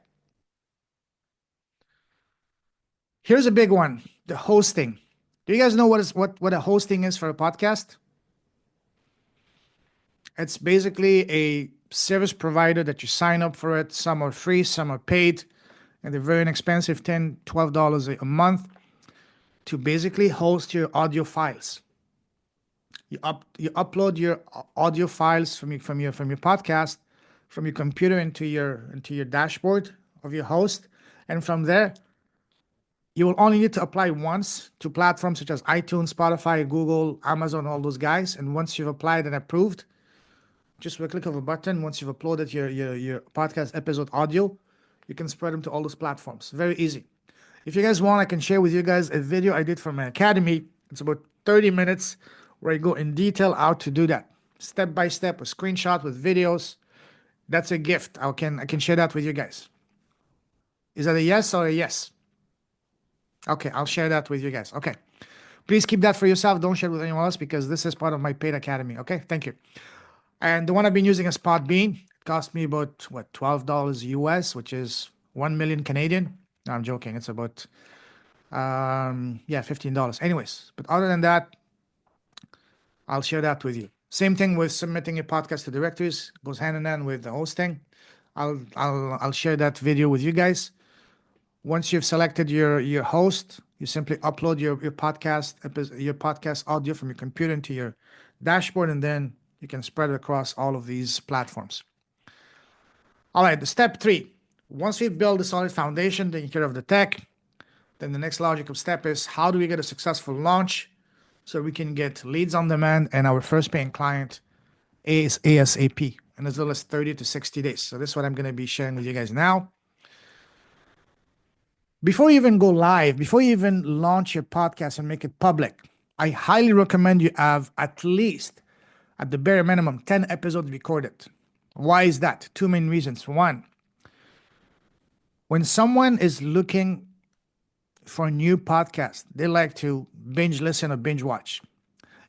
Here's a big one, the hosting. Do you guys know what a hosting is for a podcast? It's basically a service provider that you sign up for it. Some are free, some are paid, and they're very inexpensive, $10, $12 a month to basically host your audio files. You upload your audio files from your podcast, from your computer into your dashboard of your host, and from there you will only need to apply once to platforms such as iTunes, Spotify, Google, Amazon, all those guys. And once you've applied and approved, just with a click of a button, once you've uploaded your podcast episode audio, you can spread them to all those platforms. Very easy. If you guys want, I can share with you guys a video I did for my academy. It's about 30 minutes where I go in detail how to do that. Step by step, a screenshot with videos. That's a gift. I can share that with you guys. Is that a yes or a yes? Okay, I'll share that with you guys. Okay. Please keep that for yourself. Don't share it with anyone else because this is part of my paid academy. Okay, thank you. And the one I've been using is Podbean. It cost me about, what, $12 US, which is 1 million Canadian. No, I'm joking. It's about, $15. Anyways, but other than that, I'll share that with you. Same thing with submitting your podcast to directories. Goes hand in hand with the hosting. I'll share that video with you guys. Once you've selected your host, you simply upload your podcast audio from your computer into your dashboard, and then you can spread it across all of these platforms. All right, the step 3. Once we build a solid foundation, taking care of the tech, then the next logical step is how do we get a successful launch so we can get leads on demand and our first paying client is ASAP in as little as 30 to 60 days. So this is what I'm going to be sharing with you guys now. Before you even go live, before you even launch your podcast and make it public, I highly recommend you have at least, at the bare minimum, 10 episodes recorded. Why is that? Two main reasons. One, when someone is looking for a new podcast, they like to binge listen or binge watch.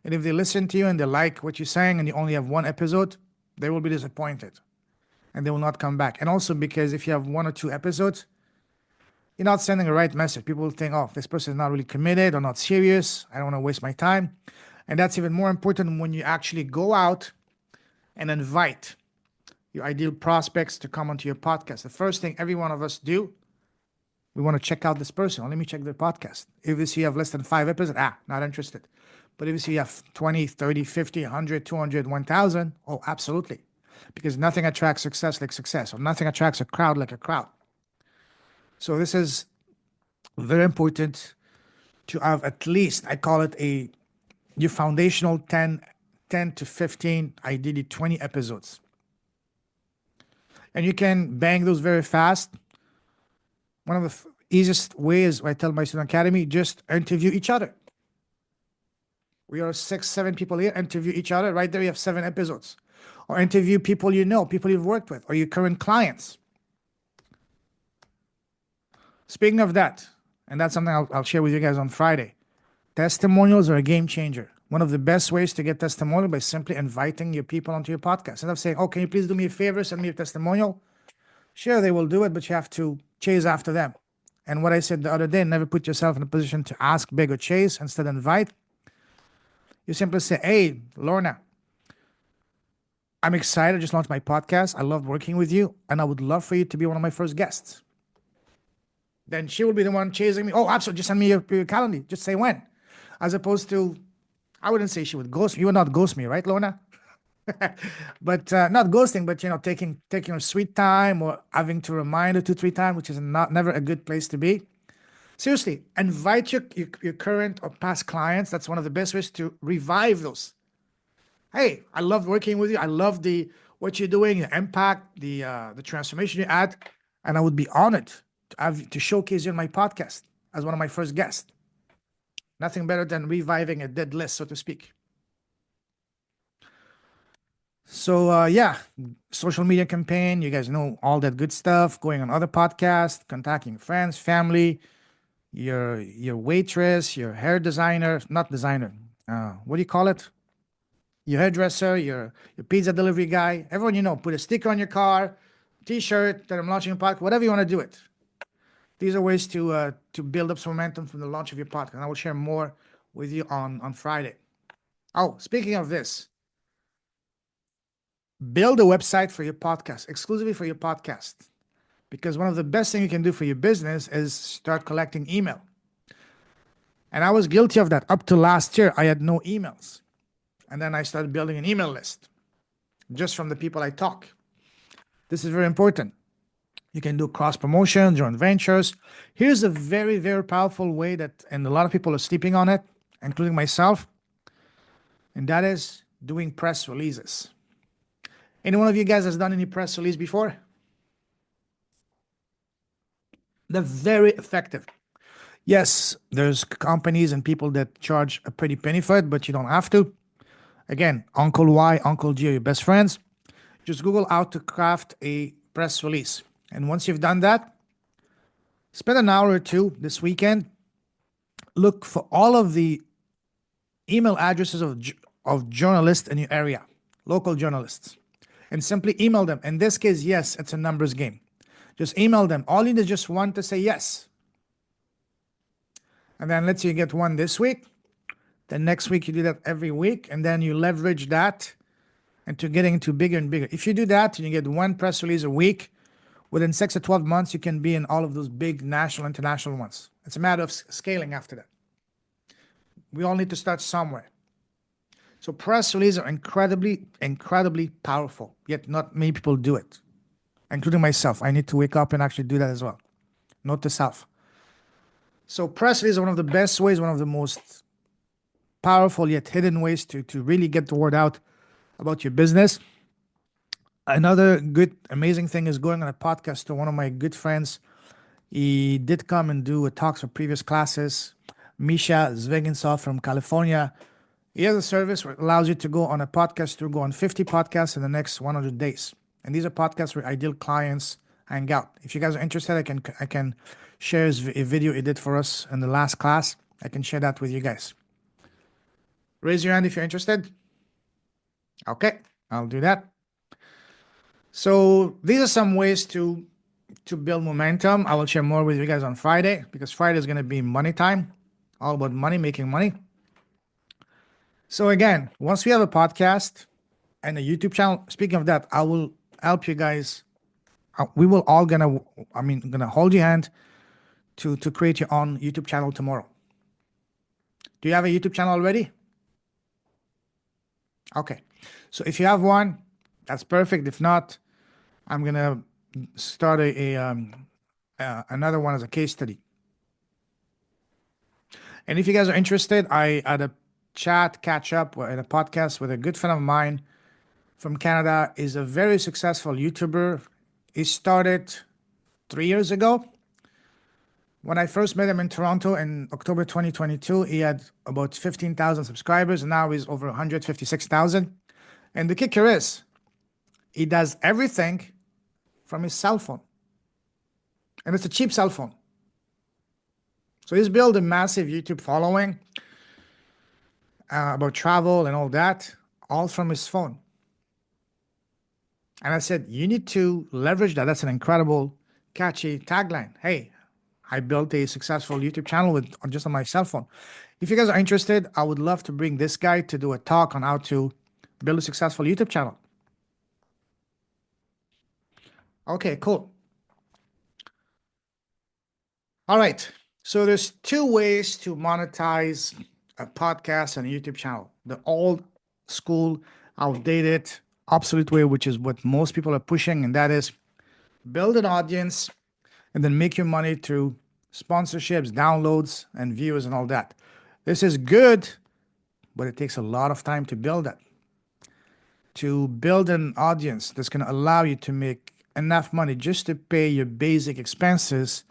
And if they listen to you and they like what you're saying and you only have one episode, they will be disappointed and they will not come back. And also because if you have 1 or 2 episodes, you're not sending the right message. People will think, oh, this person is not really committed or not serious. I don't want to waste my time. And that's even more important when you actually go out and invite your ideal prospects to come onto your podcast. The first thing every one of us do, we want to check out this person. Let me check their podcast. If you see you have less than 5 episodes, not interested. But if you see you have 20, 30, 50, 100, 200, 1,000, oh, absolutely. Because nothing attracts success like success, or nothing attracts a crowd like a crowd. So this is very important to have at least, I call it your foundational 10 to 15, ideally 20 episodes. And you can bang those very fast. One of the easiest ways I tell my student academy, just interview each other. We are 6, 7 people here, interview each other. Right there you have 7 episodes. Or interview people you know, people you've worked with, or your current clients. Speaking of that, and that's something I'll share with you guys on Friday, testimonials are a game changer. One of the best ways to get testimonial by simply inviting your people onto your podcast. Instead of saying, oh, can you please do me a favor, send me a testimonial? Sure, they will do it, but you have to chase after them. And what I said the other day, never put yourself in a position to ask, beg, or chase. Instead, invite. You simply say, hey, Lorna, I'm excited. I just launched my podcast. I love working with you, and I would love for you to be one of my first guests. Then she will be the one chasing me. Oh, absolutely. Just send me your calendar. Just say when. As opposed to, I wouldn't say she would ghost me. You would not ghost me, right, Lorna? But not ghosting, but taking her sweet time or having to remind her 2, 3 times, which is never a good place to be. Seriously, invite your current or past clients. That's one of the best ways to revive those. Hey, I love working with you. I love what you're doing, the impact, the transformation you add, and I would be honored to showcase you in my podcast as one of my first guests. Nothing better than reviving a dead list, so to speak. So yeah, social media campaign. You guys know all that good stuff. Going on other podcasts, contacting friends, family, your waitress, your hair designer, not designer. What do you call it? Your hairdresser, your pizza delivery guy. Everyone you know. Put a sticker on your car, T-shirt that I'm launching a podcast. Whatever you want to do it. These are ways to build up some momentum from the launch of your podcast. And I will share more with you on Friday. Oh, speaking of this, build a website for your podcast, exclusively for your podcast. Because one of the best things you can do for your business is start collecting email. And I was guilty of that. Up to last year, I had no emails. And then I started building an email list just from the people I talk. This is very important. You can do cross promotion, joint ventures. Here's a very, very powerful way that, and a lot of people are sleeping on it, including myself, and that is doing press releases. Any one of you guys has done any press release before? They're very effective. Yes, there's companies and people that charge a pretty penny for it, but you don't have to. Again, Uncle Y, Uncle G are your best friends. Just Google how to craft a press release. And once you've done that, spend an hour or two this weekend. Look for all of the email addresses of journalists in your area, local journalists, and simply email them. In this case, yes, it's a numbers game. Just email them. All you need is just one to say yes. And then let's say you get one this week. Then next week you do that every week, and then you leverage that into getting into bigger and bigger. If you do that and you get one press release a week, within 6 to 12 months, you can be in all of those big national, international ones. It's a matter of scaling after that. We all need to start somewhere. So press releases are incredibly, incredibly powerful, yet not many people do it, including myself. I need to wake up and actually do that as well. Note to self. So press releases are one of the best ways, one of the most powerful yet hidden ways to really get the word out about your business. Another good, amazing thing is going on a podcast to one of my good friends. He did come and do a talks for previous classes. Misha Zveginsov from California. He has a service where it allows you to go on a podcast to go on 50 podcasts in the next 100 days. And these are podcasts where ideal clients hang out. If you guys are interested, I can share a video he did for us in the last class. I can share that with you guys. Raise your hand if you're interested. Okay, I'll do that. So these are some ways to build momentum. I will share more with you guys on Friday because Friday is going to be money time, all about money, making money. So again, once we have a podcast and a YouTube channel, speaking of that, I will help you guys. We will all gonna hold your hand to create your own YouTube channel tomorrow. Do you have a YouTube channel already? Okay. So if you have one, that's perfect. If not, I'm gonna start another one as a case study. And if you guys are interested, I had a catch up in a podcast with a good friend of mine from Canada. Is a very successful YouTuber. He started 3 years ago. When I first met him in Toronto in October 2022, he had about 15,000 subscribers, and now he's over 156,000. And the kicker is, he does everything from his cell phone. And it's a cheap cell phone. So he's built a massive YouTube following about travel and all that, all from his phone. And I said, you need to leverage that. That's an incredible, catchy tagline. Hey, I built a successful YouTube channel just on my cell phone. If you guys are interested, I would love to bring this guy to do a talk on how to build a successful YouTube channel. Okay, cool. All right. So there's two ways to monetize a podcast and a YouTube channel. The old school, outdated, obsolete way, which is what most people are pushing, and that is build an audience and then make your money through sponsorships, downloads, and views and all that. This is good, but it takes a lot of time to build that. To build an audience that's going to allow you to make enough money just to pay your basic expenses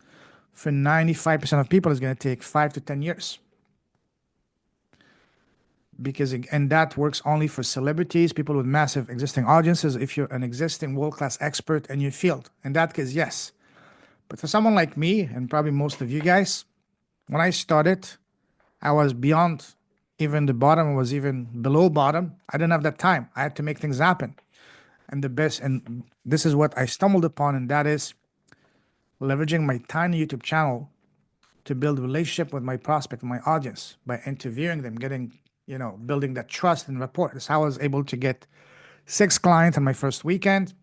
for 95% of people is going to take 5 to 10 years. and that works only for celebrities, people with massive existing audiences. If you're an existing world-class expert in your field, in that case, yes. But for someone like me, and probably most of you guys, when I started, I was beyond even the bottom, I was even below bottom. I didn't have that time. I had to make things happen. And this is what I stumbled upon, and that is leveraging my tiny YouTube channel to build a relationship with my prospect, my audience, by interviewing them, building that trust and rapport. That's how I was able to get 6 clients on my first weekend,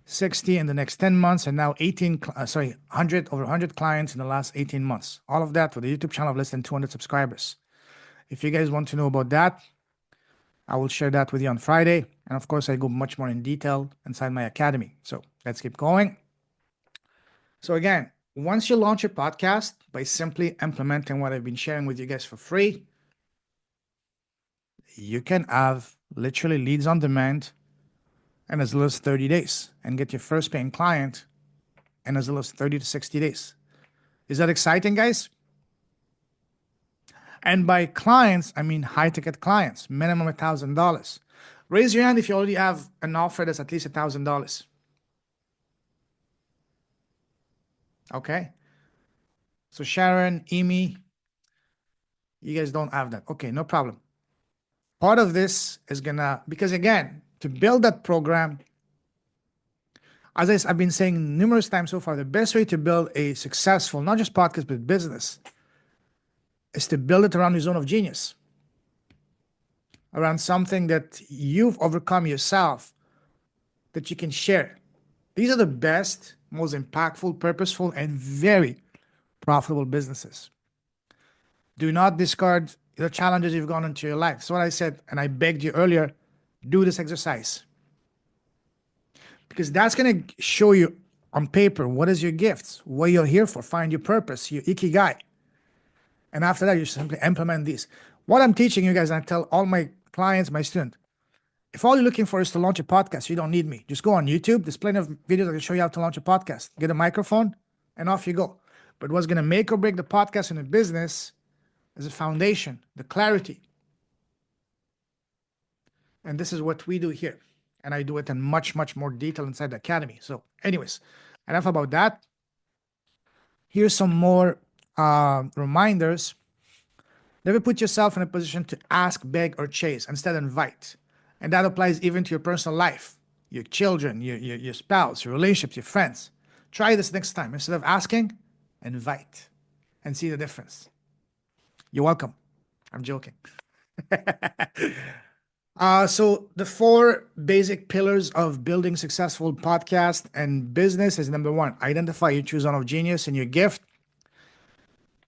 60 in the next 10 months, and now 100 clients in the last 18 months. All of that with a YouTube channel of less than 200 subscribers. If you guys want to know about that, I will share that with you on Friday. And of course, I go much more in detail inside my academy. So let's keep going. So again, once you launch your podcast by simply implementing what I've been sharing with you guys for free, you can have literally leads on demand in as little as 30 days and get your first paying client in as little as 30 to 60 days. Is that exciting, guys? And by clients, I mean high ticket clients, minimum $1,000. Raise your hand if you already have an offer that's at least $1,000. Okay. So Sharon, Amy, you guys don't have that. Okay, no problem. Part of this is because again, to build that program, as I've been saying numerous times so far, the best way to build a successful, not just podcast, but business, is to build it around your zone of genius, around something that you've overcome yourself that you can share. These are the best, most impactful, purposeful, and very profitable businesses. Do not discard the challenges you've gone into your life. That's what I said, and I begged you earlier, do this exercise. Because that's going to show you on paper what is your gifts, what you're here for, find your purpose, your ikigai. And after that, you simply implement these. What I'm teaching you guys, and I tell all my clients, my students, if all you're looking for is to launch a podcast, you don't need me. Just go on YouTube. There's plenty of videos that can show you how to launch a podcast. Get a microphone, and off you go. But what's going to make or break the podcast in a business is the foundation, the clarity. And this is what we do here. And I do it in much, much more detail inside the academy. So anyways, enough about that. Here's some more reminders. Never put yourself in a position to ask, beg, or chase. Instead, invite. And that applies even to your personal life, your children, your spouse, your relationships, your friends. Try this next time. Instead of asking, invite and see the difference. You're welcome. I'm joking. So the 4 basic pillars of building successful podcast and business is number 1, identify your true zone of genius and your gift.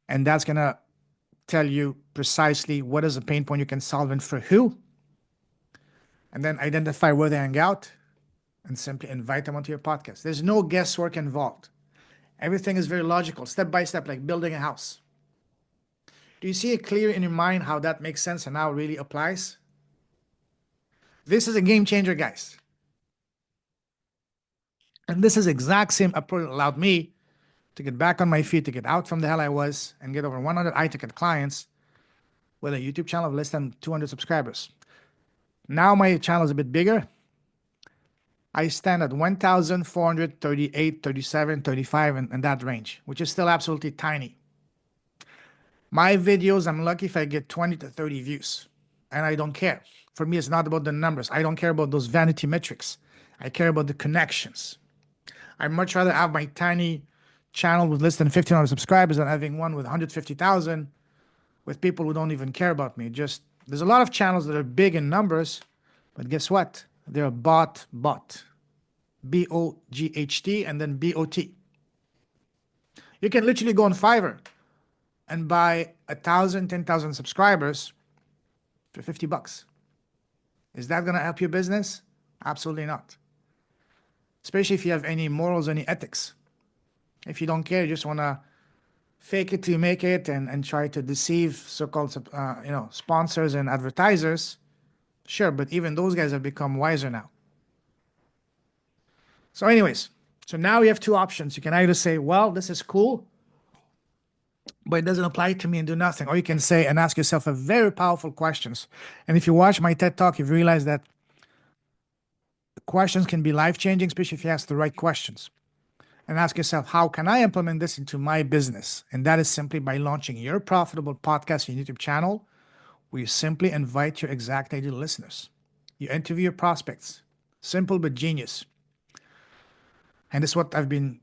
And that's going to tell you precisely what is the pain point you can solve and for who. And then identify where they hang out and simply invite them onto your podcast. There's no guesswork involved. Everything is very logical, step by step, like building a house. Do you see it clear in your mind how that makes sense and how it really applies? This is a game changer, guys. And this is exact same approach that allowed me to get back on my feet, to get out from the hell I was, and get over 100 high-ticket clients with a YouTube channel of less than 200 subscribers. Now my channel is a bit bigger. I stand at 1,438, 37, 35, in that range, which is still absolutely tiny. My videos, I'm lucky if I get 20 to 30 views, and I don't care. For me, it's not about the numbers. I don't care about those vanity metrics. I care about the connections. I'd much rather have my tiny channel with less than 1,500 subscribers than having one with 150,000 with people who don't even care about me. There's a lot of channels that are big in numbers, but guess what? They're bot. B-O-G-H-T and then B-O-T. You can literally go on Fiverr and buy 1,000, 10,000 subscribers for $50. Is that going to help your business? Absolutely not. Especially if you have any morals, any ethics. If you don't care, you just want to fake it till you make it and try to deceive so-called sponsors and advertisers. Sure, but even those guys have become wiser now. So anyways, so now you have 2 options. You can either say, well, this is cool, but it doesn't apply to me and do nothing. Or you can say and ask yourself a very powerful questions. And if you watch my TED Talk, you've realized that questions can be life-changing, especially if you ask the right questions. And ask yourself, how can I implement this into my business? And that is simply by launching your profitable podcast and YouTube channel, where you simply invite your exact ideal listeners. You interview your prospects. Simple but genius. And this is what I've been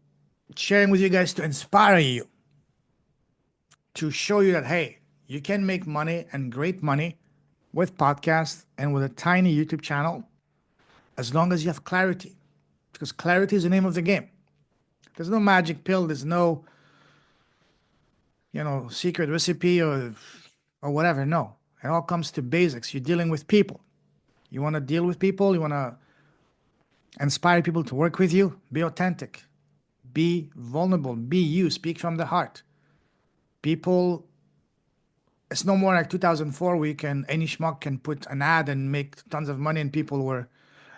sharing with you guys to inspire you, to show you that, hey, you can make money and great money with podcasts and with a tiny YouTube channel as long as you have clarity. Because clarity is the name of the game. There's no magic pill. There's no, secret recipe or whatever. No, it all comes to basics. You're dealing with people. You want to deal with people. You want to inspire people to work with you. Be authentic. Be vulnerable. Be you. Speak from the heart. People, it's no more like 2004 where any schmuck can put an ad and make tons of money and people were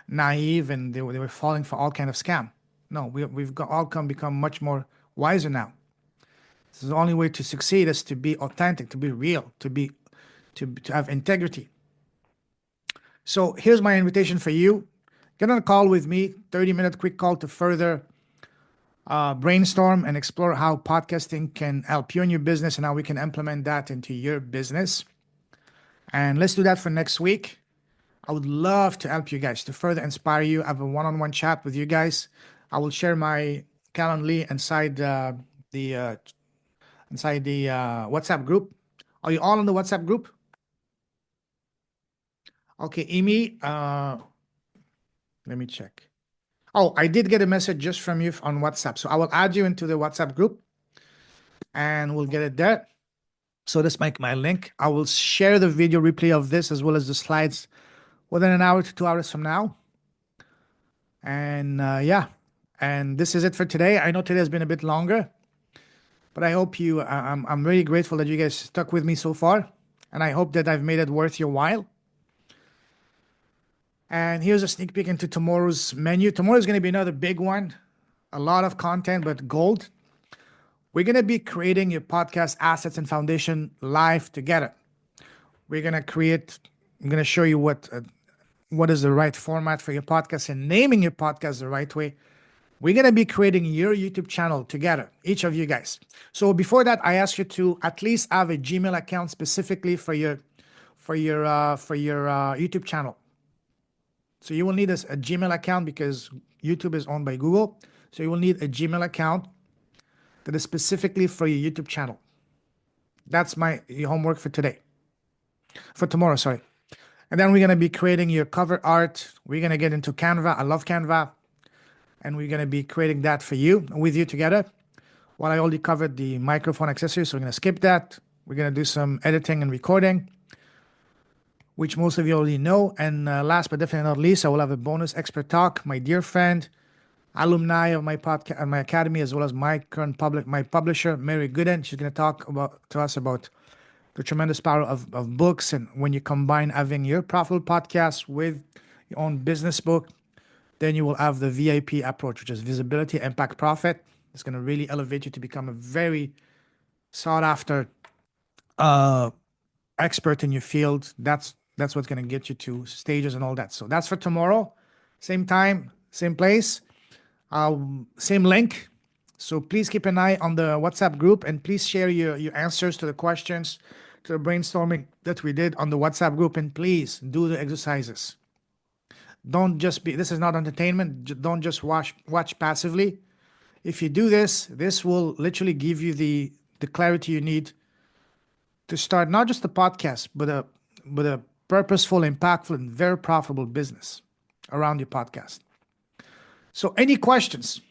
naive and they were falling for all kind of scam. No, we've become much more wiser now. This is the only way to succeed is to be authentic, to be real, to have integrity. So here's my invitation for you. Get on a call with me, 30-minute quick call to further brainstorm and explore how podcasting can help you in your business and how we can implement that into your business. And let's do that for next week. I would love to help you guys to further inspire you. Have a one-on-one chat with you guys. I will share my Calendly inside the WhatsApp group. Are you all in the WhatsApp group? Okay, Amy, let me check. Oh, I did get a message just from you on WhatsApp. So I will add you into the WhatsApp group and we'll get it there. So this make my link. I will share the video replay of this as well as the slides within an hour to 2 hours from now. And yeah, and this is it for today. I know today has been a bit longer, but I hope I'm really grateful that you guys stuck with me so far. And I hope that I've made it worth your while. And here's a sneak peek into tomorrow's menu. Tomorrow is going to be another big one. A lot of content, but gold. We're going to be creating your podcast assets and foundation live together. I'm going to show you what is the right format for your podcast and naming your podcast the right way. We're going to be creating your YouTube channel together, each of you guys. So before that, I ask you to at least have a Gmail account specifically for your YouTube channel. So you will need a Gmail account because YouTube is owned by Google. So you will need a Gmail account that is specifically for your YouTube channel. That's your homework for tomorrow, sorry. And then we're going to be creating your cover art. We're going to get into Canva. I love Canva. And we're going to be creating that for you, with you together. Well, I already covered the microphone accessories, so we're going to skip that. We're going to do some editing and recording, which most of you already know. And last but definitely not least, I will have a bonus expert talk. My dear friend, alumni of my podcast and my academy, as well as my publisher, Mary Gooden. She's going to talk to us about the tremendous power of books. And when you combine having your profitable podcast with your own business book, then you will have the VIP approach, which is visibility, impact, profit. It's going to really elevate you to become a very sought after expert in your field. That's what's going to get you to stages and all that. So that's for tomorrow. Same time, same place, same link. So please keep an eye on the WhatsApp group and please share your answers to the questions, to the brainstorming that we did on the WhatsApp group. And please do the exercises. This is not entertainment. Don't just watch passively. If you do this will literally give you the clarity you need to start not just a podcast, but a purposeful, impactful, and very profitable business around your podcast. So any questions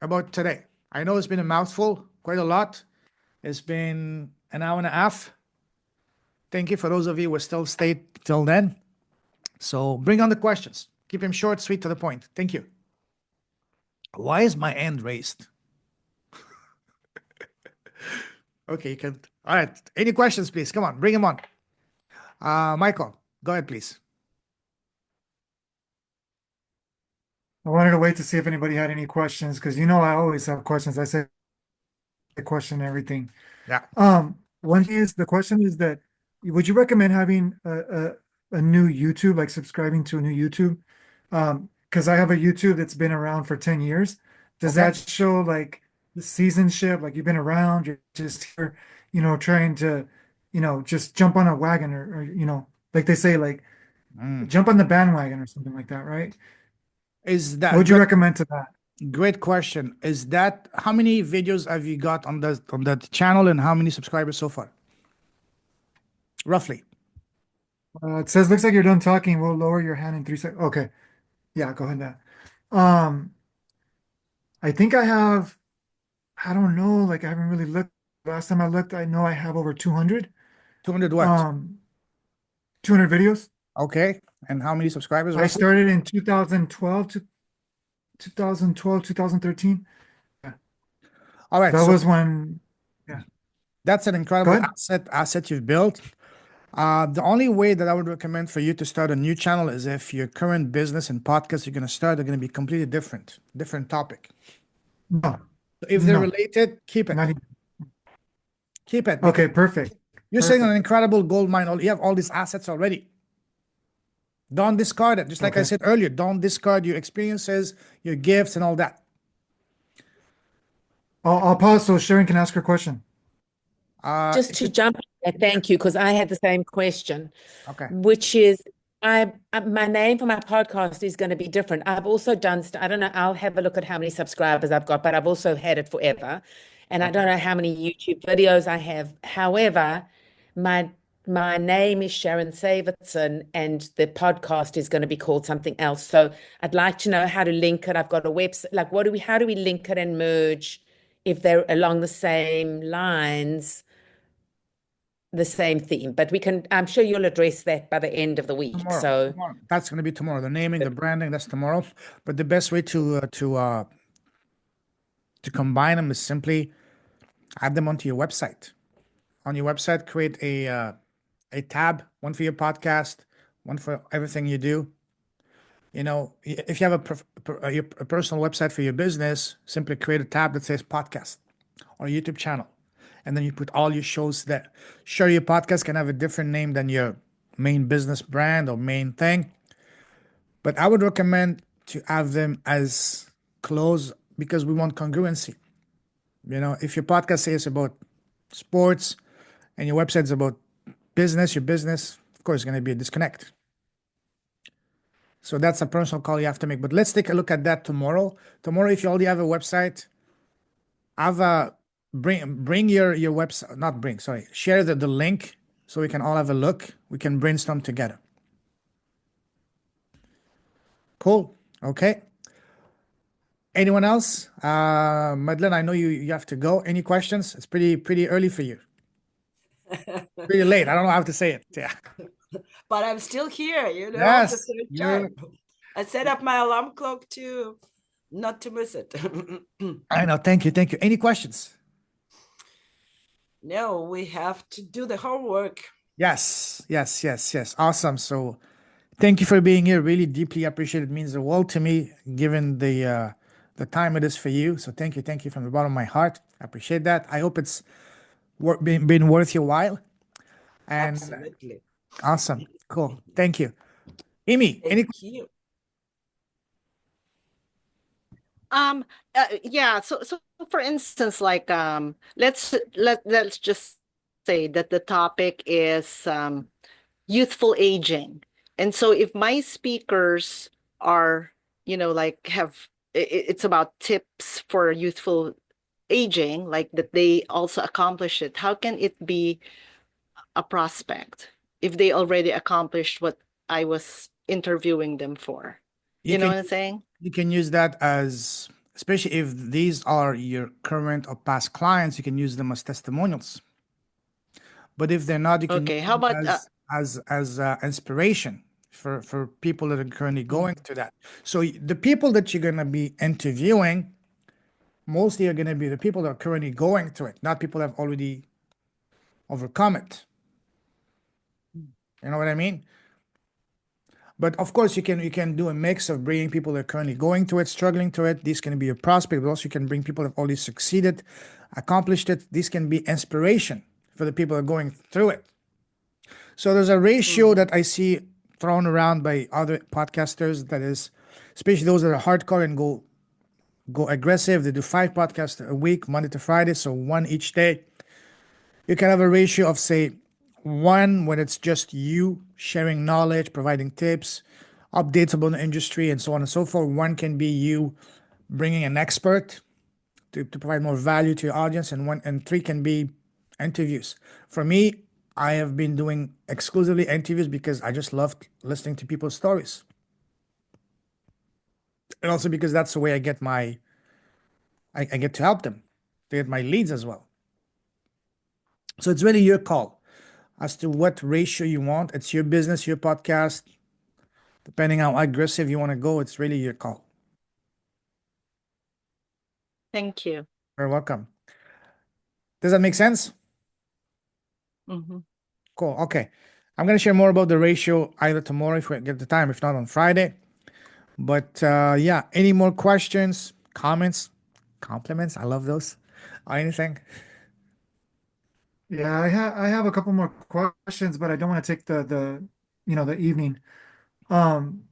about today? I know it's been a mouthful, quite a lot. It's been an hour and a half. Thank you for those of you who still stayed till then. So bring on the questions. Keep them short, sweet, to the point. Thank you. Why is my hand raised? Okay, you can. All right. Any questions, please? Come on, bring them on. Michael, go ahead, please. I wanted to wait to see if anybody had any questions because I always have questions. I say the question and everything. Yeah. One thing is the question is that would you recommend having a new YouTube, like subscribing to a new YouTube? Because I have a YouTube that's been around for 10 years. Does Okay. that show like the seasonship, like you've been around, you're just here, trying to, just jump on a wagon or like they say, like Mm. jump on the bandwagon or something like that, right? Is What that would you great? recommend to that? Great question. Is that how many videos have you got on that channel and how many subscribers so far? Roughly. It says, looks like you're done talking. We'll lower your hand in 3 seconds. Okay. Yeah, go ahead now. I think I have, I don't know, like I haven't really looked. Last time I looked, I know I have over 200, 200 what? um, 200 videos. Okay. And how many subscribers I roughly? started in 2012 to 2012, 2013. Yeah. All right. That So was when, yeah. that's an Go incredible ahead. asset you've built. The only way that I would recommend for you to start a new channel is if your current business and podcast you're going to start are going to be completely different topic. No, So if they're no, related, keep it. not even. Keep it because Okay, perfect. you're sitting on an Perfect. incredible gold mine. You have all these assets already. Don't discard it. Just like I Okay. said earlier, don't discard your experiences, your gifts, and all that. I'll pause so Sharon can ask her question. Just If to you, jump in there, thank you, because I had the same question, okay, which is my name for my podcast is going to be different. I've also done, I don't know, I'll have a look at how many subscribers I've got, but I've also had it forever. And I okay. don't know how many YouTube videos I have. However, my my name is Sharon Savertson, and the podcast is going to be called something else. So I'd like to know how to link it. I've got a website. Like, how do we link it and merge if they're along the same lines, the same theme? But I'm sure you'll address that by the end of the week. Tomorrow, So tomorrow. That's going to be tomorrow. The naming, the branding, that's tomorrow. But the best way to combine them is simply add them onto your website. On your website, create a tab, one for your podcast, one for everything you do. If you have a personal website for your business, simply create a tab that says podcast or YouTube channel. And then you put all your shows there. Sure, your podcast can have a different name than your main business brand or main thing, but I would recommend to have them as close because we want congruency. If your podcast says about sports and your website's about business, your business, of course, is going to be a disconnect. So that's a personal call you have to make. But let's take a look at that tomorrow. Tomorrow, if you already have a website, have a bring your website, not bring, sorry, share the link so we can all have a look. We can brainstorm together. Cool. Okay. Anyone else? Madeleine, I know you have to go. Any questions? It's pretty early for you. Pretty late. I don't know how to say it. Yeah. But I'm still here, the Yes. third time. I set up my alarm clock to not to miss it. I know. Thank you. Thank you. Any questions? No, we have to do the homework. Yes. Yes. Yes. Yes. Awesome. So thank you for being here. Really deeply appreciate it. It means the world to me, given the time it is for you. So thank you from the bottom of my heart. I appreciate that. I hope it's been worth your while. And Absolutely. awesome. Cool. Thank you. Amy, any Thank you. Yeah, so for instance, like let's just say that the topic is youthful aging. And so if my speakers are, like it's about tips for youthful aging, like that they also accomplish it, how can it be a prospect if they already accomplished what I was interviewing them for? you You know can what I'm saying? you can use that as, especially if these are your current or past clients, you can use them as testimonials. But if they're not, you can use Okay, how them about as inspiration for people that are currently going through that. So the people that you're gonna be interviewing mostly are gonna be the people that are currently going through it, not people that have already overcome it. You know what I mean? But of course, you can do a mix of bringing people that are currently going through it, struggling through it. These can be a prospect, but also you can bring people that have already succeeded, accomplished it. These can be inspiration for the people that are going through it. So there's a ratio that I see thrown around by other podcasters that is, especially those that are hardcore and go aggressive. They do 5 podcasts a week, Monday to Friday, so one each day. You can have a ratio of, say, one when it's just you sharing knowledge, providing tips, updates about the industry, and so on and so forth. One can be you bringing an expert to provide more value to your audience, and 3 can be interviews. For me, I have been doing exclusively interviews because I just love listening to people's stories, and also because that's the way I get I get to help them, to get my leads as well. So it's really your call as to what ratio you want. It's your business, your podcast. Depending on how aggressive you want to go, it's really your call. Thank you. You're welcome. Does that make sense? Mm-hmm. Cool. Okay. I'm going to share more about the ratio either tomorrow if we get the time, if not on Friday. But yeah, any more questions, comments, compliments? I love those. Or anything? Yeah, I have a couple more questions, but I don't want to take the the evening. Um,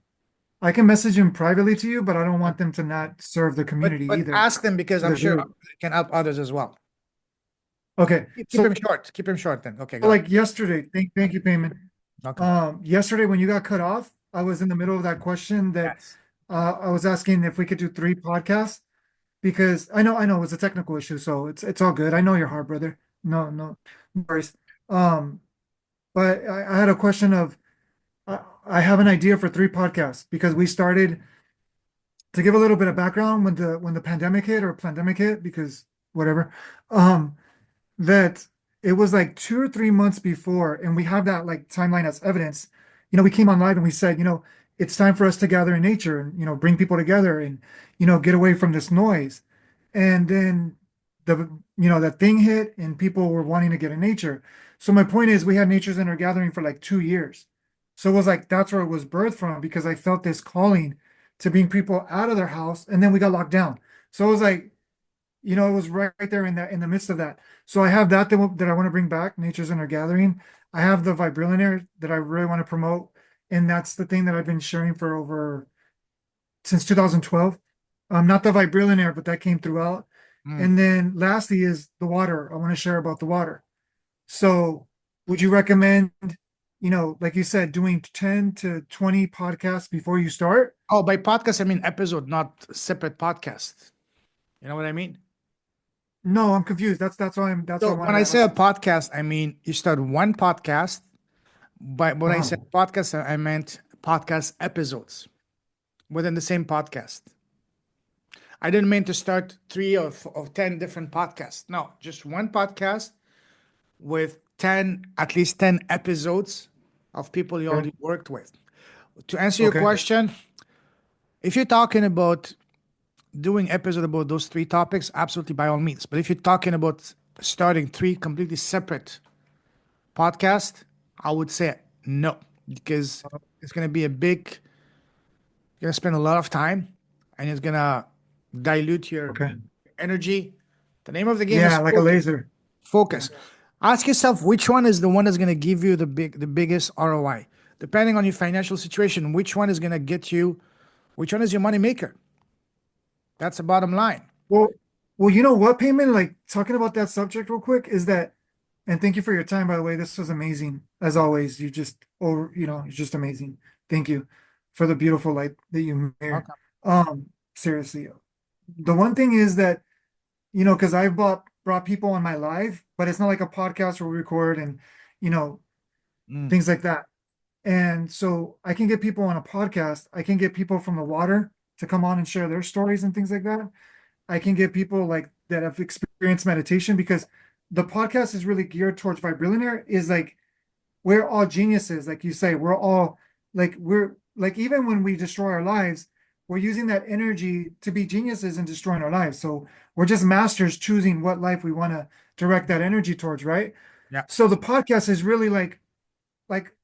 I can message him privately to you, but I don't want them to not serve the community But either. ask them because I'm Because sure they're- it can help others as well. Okay, Keep so him short. Keep him short then. Okay, go. like yesterday, thank you, Payman. Okay. Yesterday when you got cut off, I was in the middle of that question that Yes. I was asking if we could do 3 podcasts because I know it was a technical issue, so it's all good. I know your heart, brother. No worries. Um, but I had a question of I have an idea for 3 podcasts because we started to give a little bit of background when the pandemic hit or pandemic hit because whatever. That it was like 2 or 3 months before, and we have that like timeline as evidence. We came on live and we said, it's time for us to gather in nature and bring people together and get away from this noise. And then that thing hit and people were wanting to get in nature. So my point is we had Nature's Inner Gathering for like 2 years. So it was like that's where it was birthed from because I felt this calling to bring people out of their house, and then we got locked down. So it was like it was right there in the midst of that. So I have that I want to bring back, Nature's Inner Gathering. I have the Vibrillionaire that I really want to promote, and that's the thing that I've been sharing for over since 2012. Not the Vibrillionaire, but that came throughout. And then lastly is the water. I want to share about the water. So would you recommend, like you said, doing 10 to 20 podcasts before you start? Oh, by podcast, I mean episode, not separate podcast. You know what I mean? No, I'm confused. That's why So I when wanted I to say a ask. podcast, I mean you start one podcast. But when I said podcast, I meant podcast episodes within the same podcast. I didn't mean to start 3 or 10 different podcasts. No, just one podcast with 10, at least 10 episodes of people you already worked with. To answer your Okay. question, if you're talking about doing episode about those 3 topics, absolutely by all means. But if you're talking about starting 3 completely separate podcasts, I would say no, because it's going to be you're going to spend a lot of time and it's going to dilute your Okay. energy. The name of the game Yeah, is like a laser. focus. Ask yourself which one is the one that's going to give you the biggest ROI. Depending on your financial situation, which one is going to get you, which one is your money maker? That's the bottom line. Well, you know what, Payman? Like talking about that subject real quick is that, and thank you for your time, by the way. This was amazing as always. You're just amazing. Thank you for the beautiful light that you mirror. Seriously, the one thing is that because I've brought people on my live, but it's not like a podcast where we record and things like that. And so I can get people on a podcast. I can get people from the water to come on and share their stories and things like that. I can get people like that have experienced meditation because the podcast is really geared towards Vibrillionaire is like we're all geniuses, like you say, we're like even when we destroy our lives, we're using that energy to be geniuses and destroying our lives. So we're just masters choosing what life we want to direct that energy towards, right? Yeah. So the podcast is really like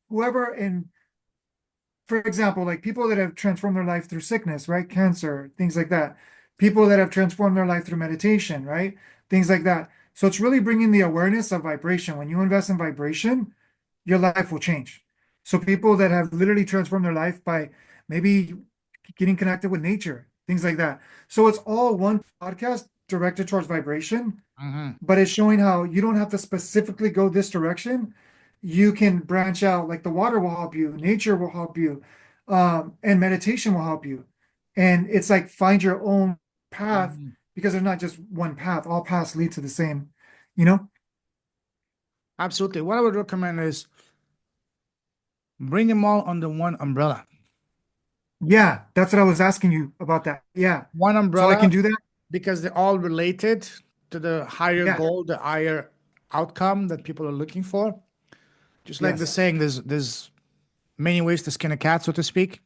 whoever in for example, like people that have transformed their life through sickness, right? Cancer, things like that. People that have transformed their life through meditation, right? Things like that. So it's really bringing the awareness of vibration. When you invest in vibration, your life will change. So people that have literally transformed their life by maybe getting connected with nature, things like that. So it's all one podcast directed towards vibration, but it's showing how you don't have to specifically go this direction. You can branch out, like the water will help you, nature will help you, and meditation will help you. And it's like find your own path because there's not just one path. All paths lead to the same, you know? Absolutely. What I would recommend is bring them all under one umbrella. Yeah, that's what I was asking you about that. Yeah. One So I umbrella can do that? because they're all related to the higher Yeah. goal, the higher outcome that people are looking for. Just like the Yes. saying, there's many ways to skin a cat, so to speak.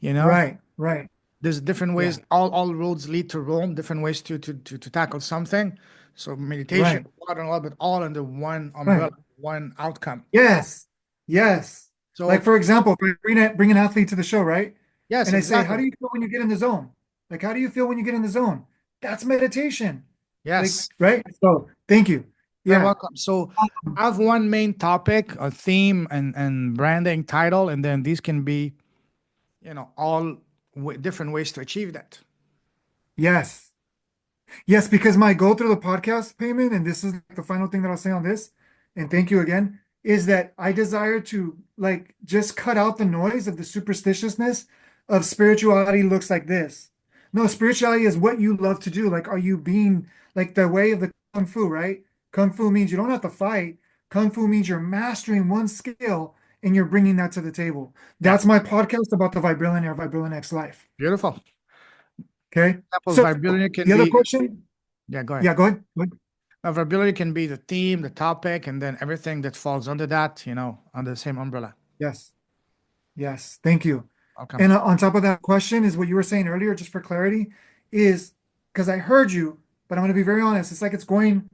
You know, Right, right. there's different ways. Yeah. All roads lead to Rome. Different ways to tackle something. So meditation, Right, water, and all, but all under one right. umbrella, one outcome. Yes. Yes. Like So for example, if we bring an athlete to the show, right? yes, And I say, how exactly. do you feel when you get in the zone? Like, how do you feel when you get in the zone? That's meditation. Like, Yes, right? So thank you. you're Yeah. welcome. So have one main topic, a theme, and branding title, and then these can be, all different ways to achieve that. Yes. Yes, because my goal through the podcast payment, and this is the final thing that I'll say on this, and thank you again, is that I desire to like just cut out the noise of the superstitiousness of spirituality looks like this. No, spirituality is what you love to do. Like, are you being like the way of the kung fu, right? Kung fu means you don't have to fight. Kung fu means you're mastering one skill and you're bringing that to the table. Yeah, That's my podcast about the Vibrillionaire, Vibrillionex life. beautiful. Okay. Example, So viability can the other be, question, yeah, go ahead. yeah, go ahead. Go ahead. Viability can be the theme, the topic, and then everything that falls under that, under the same umbrella. Yes. Yes. Thank you. Welcome. And on top of that question is what you were saying earlier, just for clarity, is because I heard you, but I'm going to be very honest. It's like it's going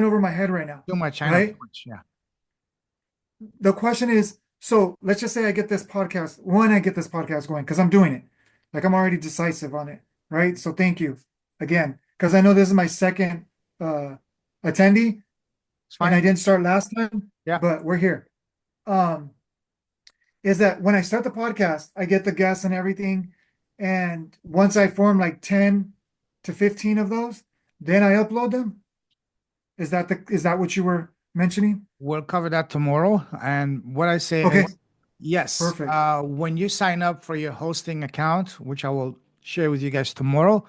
over my head right now. Too much, I know, Right? too much, yeah. The question is, so let's just say I get this podcast. One, I get this podcast going because I'm doing it. Like I'm already decisive on it. Right. So thank you again. Because I know this is my second attendee It's and I fine. didn't start last time, Yeah. but we're here. Is that when I start the podcast, I get the guests and everything. And once I form like 10 to 15 of those, then I upload them. Is that what you were mentioning? We'll cover that tomorrow. And what I say Okay, is, yes, perfect. when you sign up for your hosting account, which I will share with you guys tomorrow,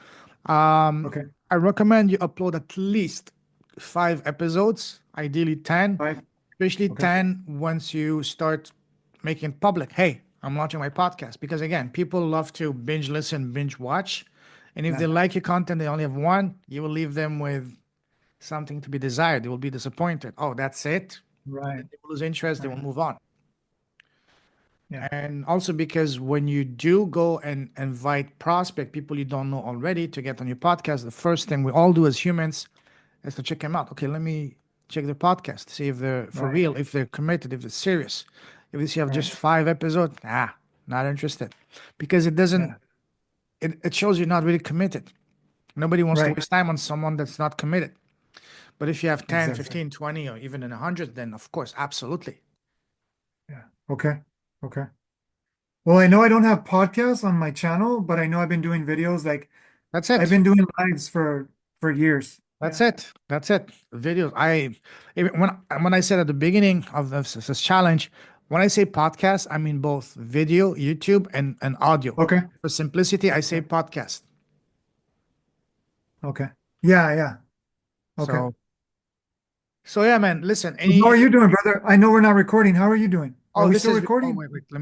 Okay, I recommend you upload at least 5 episodes, ideally 10, 5. especially Okay, 10 once you start making it public. Hey, I'm launching my podcast. Because again, people love to binge listen, binge watch. And if yeah, they like your content, they only have one, you will leave them with something to be desired. They will be disappointed. Oh, that's it. right, They will lose interest. They will right, move on. yeah, And also because when you do go and invite prospect people you don't know already to get on your podcast, the first thing we all do as humans is to check them out. Okay, let me check their podcast, see if they're for right, real, if they're committed, if they're serious. If you have right, just 5 episodes, not interested, because it doesn't. yeah, It shows you're not really committed. Nobody wants to right, waste time on someone that's not committed. But if you have 10, exactly. 15, 20, or even in 100, then of course, absolutely. Yeah, okay, okay. Well, I know I don't have podcasts on my channel, but I know I've been doing videos like That's I've it. been doing lives for years. That's Yeah, it. That's it. Videos. When I said at the beginning of this challenge, when I say podcast, I mean both video, YouTube, and audio. okay, For simplicity, I say okay, podcast. okay. Yeah, yeah, okay. So yeah, man. Listen. How are you doing, brother? I know we're not recording. How are you doing? Are Oh, we this still is. Oh, recording? wait. Let me